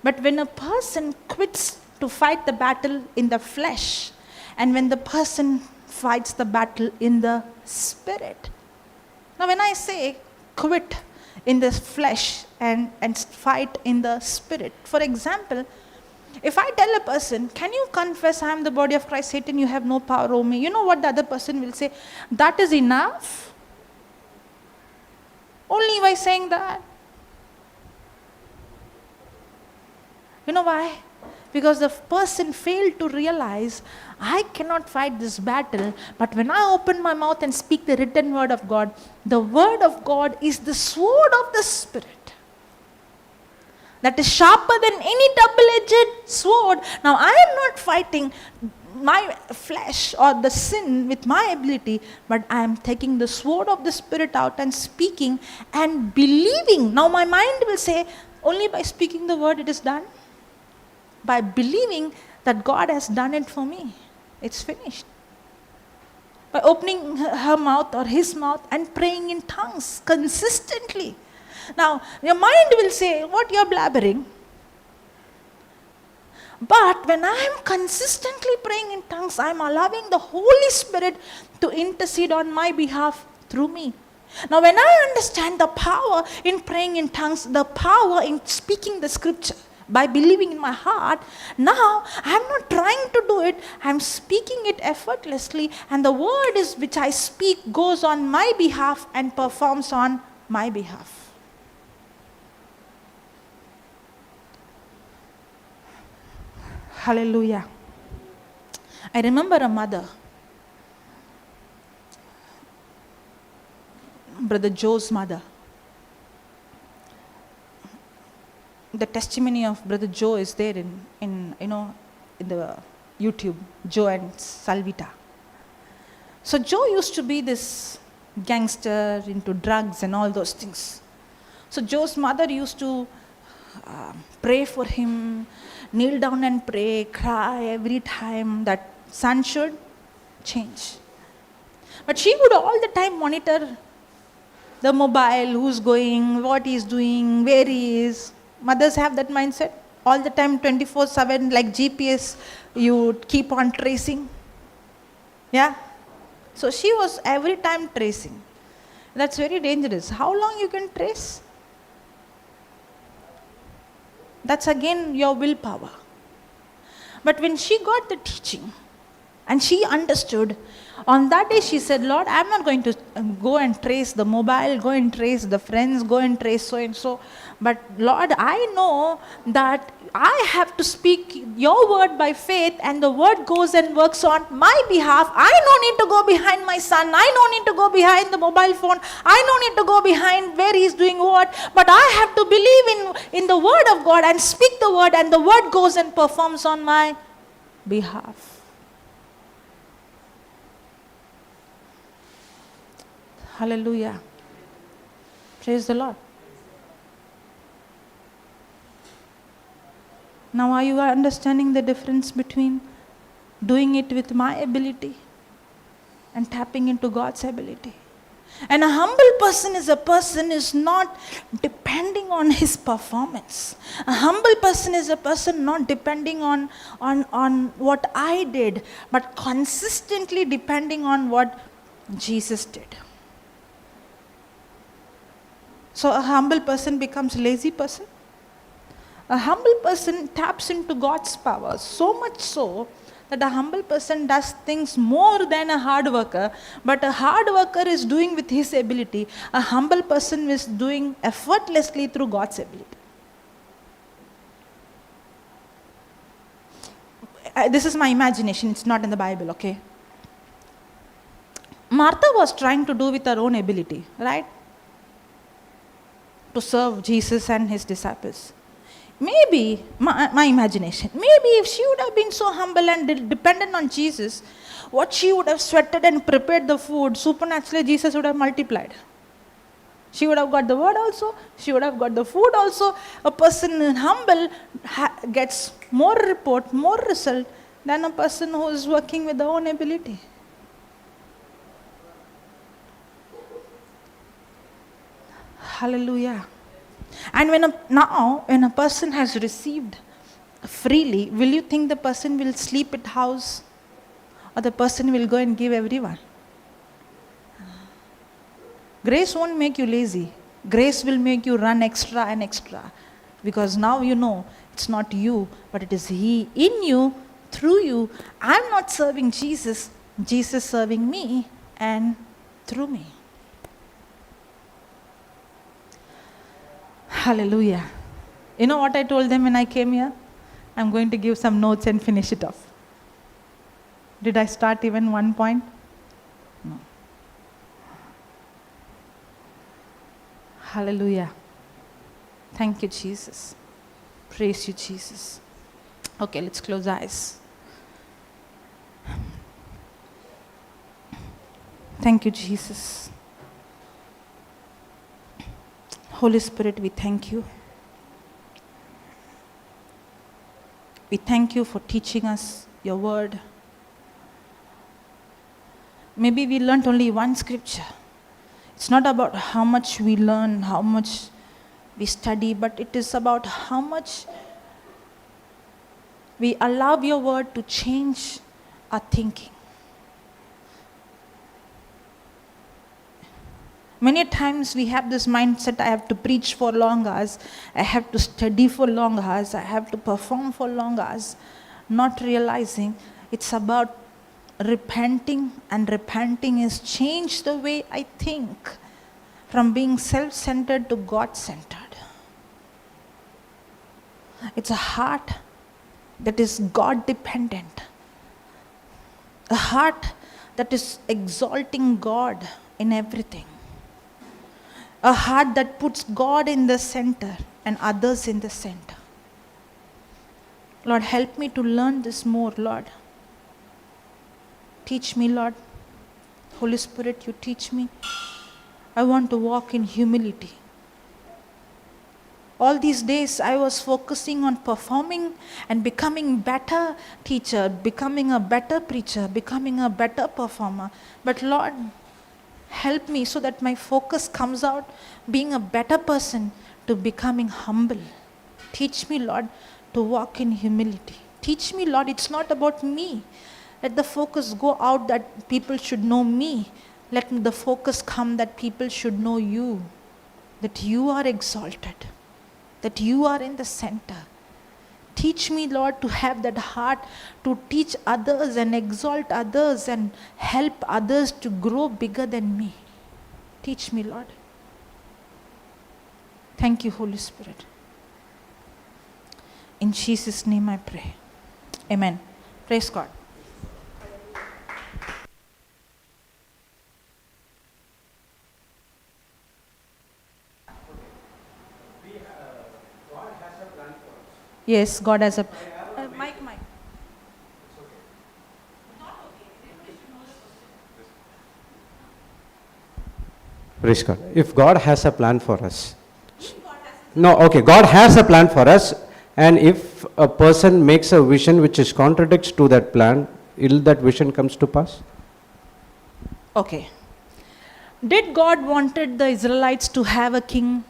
S1: But when a person quits to fight the battle in the flesh, and when the person fights the battle in the spirit. Now when I say quit in the flesh and fight in the spirit, for example, if I tell a person, can you confess I am the body of Christ, Satan, you have no power over me? You know what the other person will say? That is enough? Only by saying that. You know why? Because the person failed to realize, I cannot fight this battle, but when I open my mouth and speak the written word of God, the word of God is the sword of the Spirit. That is sharper than any double-edged sword. Now I am not fighting my flesh or the sin with my ability, but I am taking the sword of the Spirit out and speaking and believing. Now my mind will say, only by speaking the word it is done. By believing that God has done it for me. It's finished. By opening her mouth or his mouth and praying in tongues consistently. Now, your mind will say, what you're blabbering. But when I am consistently praying in tongues, I am allowing the Holy Spirit to intercede on my behalf through me. Now, when I understand the power in praying in tongues, the power in speaking the scripture, by believing in my heart, now I'm not trying to do it, I'm speaking it effortlessly, and the word is which I speak goes on my behalf and performs on my behalf. Hallelujah. I remember a mother, Brother Joe's mother. The testimony of Brother Joe is there in the YouTube, Joe and Salvita. So Joe used to be this gangster into drugs and all those things. So Joe's mother used to pray for him, kneel down and pray, cry every time that son should change. But she would all the time monitor the mobile, who's going, what he's doing, where he is. Mothers have that mindset all the time, 24/7, like GPS, you keep on tracing. Yeah? So she was every time tracing. That's very dangerous. How long you can trace? That's again your willpower. But when she got the teaching and she understood, on that day she said, Lord, I'm not going to go and trace the mobile, go and trace the friends, go and trace so and so. But Lord, I know that I have to speak your word by faith, and the word goes and works on my behalf. I don't need to go behind my son. I don't need to go behind the mobile phone. I don't need to go behind where he's doing what. But I have to believe in the word of God and speak the word, and the word goes and performs on my behalf. Hallelujah. Praise the Lord. Now are you understanding the difference between doing it with my ability and tapping into God's ability? And a humble person is not depending on his performance. A humble person is a person not depending on what I did, but consistently depending on what Jesus did. So a humble person becomes a lazy person. A humble person taps into God's power, so much so that a humble person does things more than a hard worker, but a hard worker is doing with his ability. A humble person is doing effortlessly through God's ability. This is my imagination, it's not in the Bible, okay? Martha was trying to do with her own ability, right? To serve Jesus and his disciples. Maybe, my imagination, maybe if she would have been so humble and dependent on Jesus, what she would have sweated and prepared the food, supernaturally Jesus would have multiplied. She would have got the word also, she would have got the food also. A person humble gets more report, more result than a person who is working with their own ability. Hallelujah. And when a person has received freely, will you think the person will sleep at house, or the person will go and give everyone? Grace won't make you lazy. Grace will make you run extra and extra, because now you know it's not you, but it is He in you, through you. I'm not serving Jesus, Jesus serving me and through me. Hallelujah. You know what I told them when I came here? I'm going to give some notes and finish it off. Did I start even one point? No. Hallelujah. Thank you, Jesus. Praise you, Jesus. Okay, let's close our eyes. Thank you, Jesus. Holy Spirit, we thank you. We thank you for teaching us your word. Maybe we learned only one scripture. It's not about how much we learn, how much we study, but it is about how much we allow your word to change our thinking. Many times we have this mindset, I have to preach for long hours, I have to study for long hours, I have to perform for long hours, not realizing it's about repenting, and repenting is change the way I think from being self-centered to God-centered. It's a heart that is God-dependent, a heart that is exalting God in everything. A heart that puts God in the center and others in the center. Lord, help me to learn this more, Lord. Teach me, Lord. Holy Spirit, you teach me. I want to walk in humility. All these days I was focusing on performing and becoming better teacher, becoming a better preacher, becoming a better performer. But Lord, Help me so that my focus comes out being a better person to becoming humble. Teach me, Lord, to walk in humility. Teach me, Lord, it's not about me. Let the focus go out that people should know me. Let the focus come that people should know you. That you are exalted. That you are in the center. Teach me, Lord, to have that heart to teach others and exalt others and help others to grow bigger than me. Teach me, Lord. Thank you, Holy Spirit. In Jesus' name I pray. Amen. Praise God. Yes, God has a... Mike.
S2: Praise God. If God has a plan for us. No, okay. God has a plan for us, and if a person makes a vision which is contradicts to that plan, will that vision comes to pass?
S1: Okay. Did God wanted the Israelites to have a king?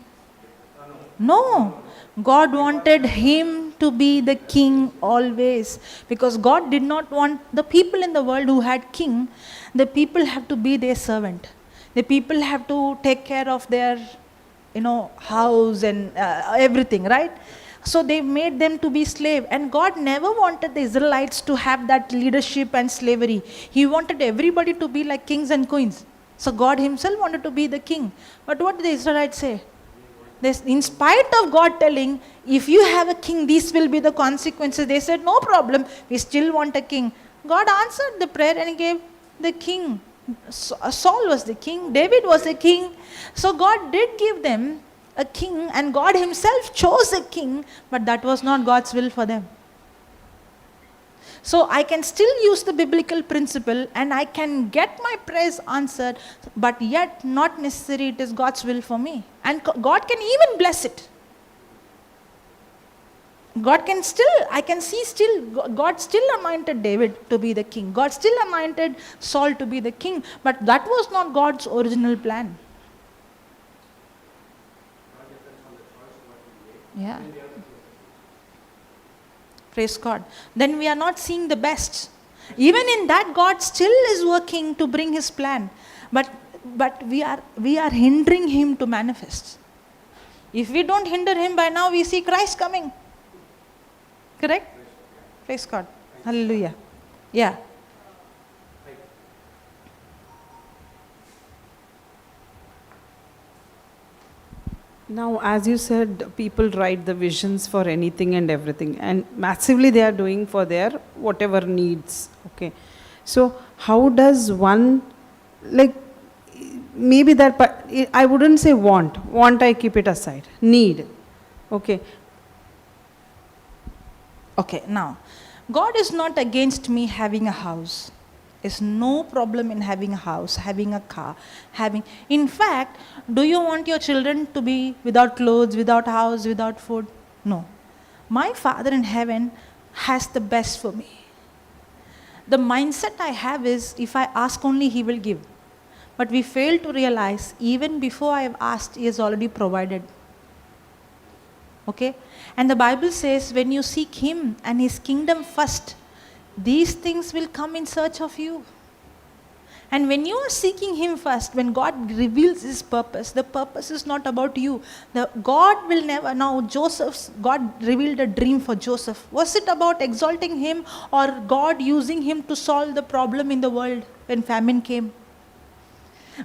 S1: No. God wanted him to be the king always. Because God did not want the people in the world who had king, the people have to be their servant. The people have to take care of their, house and everything, right? So they made them to be slave. And God never wanted the Israelites to have that leadership and slavery. He wanted everybody to be like kings and queens. So God himself wanted to be the king. But what did the Israelites say? In spite of God telling, if you have a king, these will be the consequences. They said, no problem, we still want a king. God answered the prayer and gave the king. Saul was the king, David was the king. So God did give them a king, and God himself chose a king, but that was not God's will for them. So I can still use the biblical principle and I can get my prayers answered, but yet not necessarily it is God's will for me. And God can even bless it. God can still, I can see still, God still anointed David to be the king. God still anointed Saul to be the king, but that was not God's original plan. Yeah. Praise God. Then we are not seeing the best. Even in that, God still is working to bring his plan. But we are hindering him to manifest. If we don't hinder him, by now we see Christ coming. Correct? Praise God. Hallelujah. Yeah.
S3: Now, as you said, people write the visions for anything and everything, and massively they are doing for their whatever needs. Okay, so how does one, like, maybe that, but I wouldn't say want I keep it aside, need. Okay.
S1: Okay, now, God is not against me having a house. There's no problem in having a house, having a car, in fact, do you want your children to be without clothes, without house, without food? No. My Father in heaven has the best for me. The mindset I have is, if I ask only, he will give. But we fail to realize, even before I have asked, he has already provided. Okay? And the Bible says, when you seek him and his kingdom first, these things will come in search of you. And when you are seeking him first, when God reveals his purpose, the purpose is not about you. God will never. Now, God revealed a dream for Joseph. Was it about exalting him or God using him to solve the problem in the world when famine came?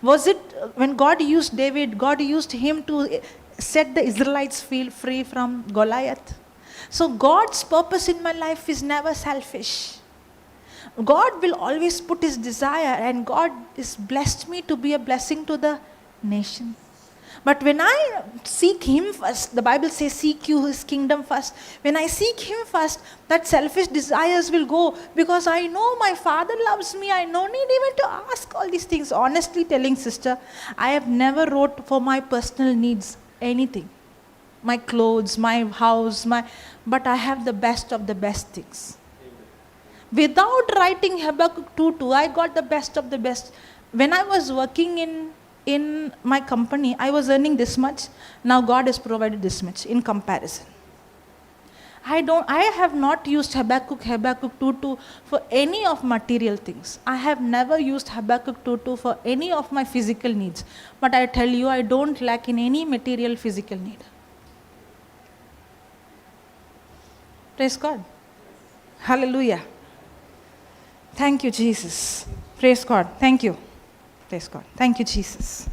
S1: Was it when God used David, God used him to set the Israelites free from Goliath? So God's purpose in my life is never selfish. God will always put his desire, and God has blessed me to be a blessing to the nation. But when I seek him first, the Bible says seek you his kingdom first. When I seek him first, that selfish desires will go, because I know my Father loves me. I no need even to ask all these things. Honestly telling, sister, I have never wrote for my personal needs anything. My clothes, my house, but I have the best of the best things. Without writing Habakkuk 2:2, I got the best of the best. when I was working in my company, I was earning this much. Now God has provided this much in comparison. I have not used Habakkuk 2:2 for any of material things. I have never used Habakkuk 2:2 for any of my physical needs. But I tell you, I don't lack in any material physical need. Praise God. Hallelujah. Thank you, Jesus. Praise God. Thank you. Praise God. Thank you, Jesus.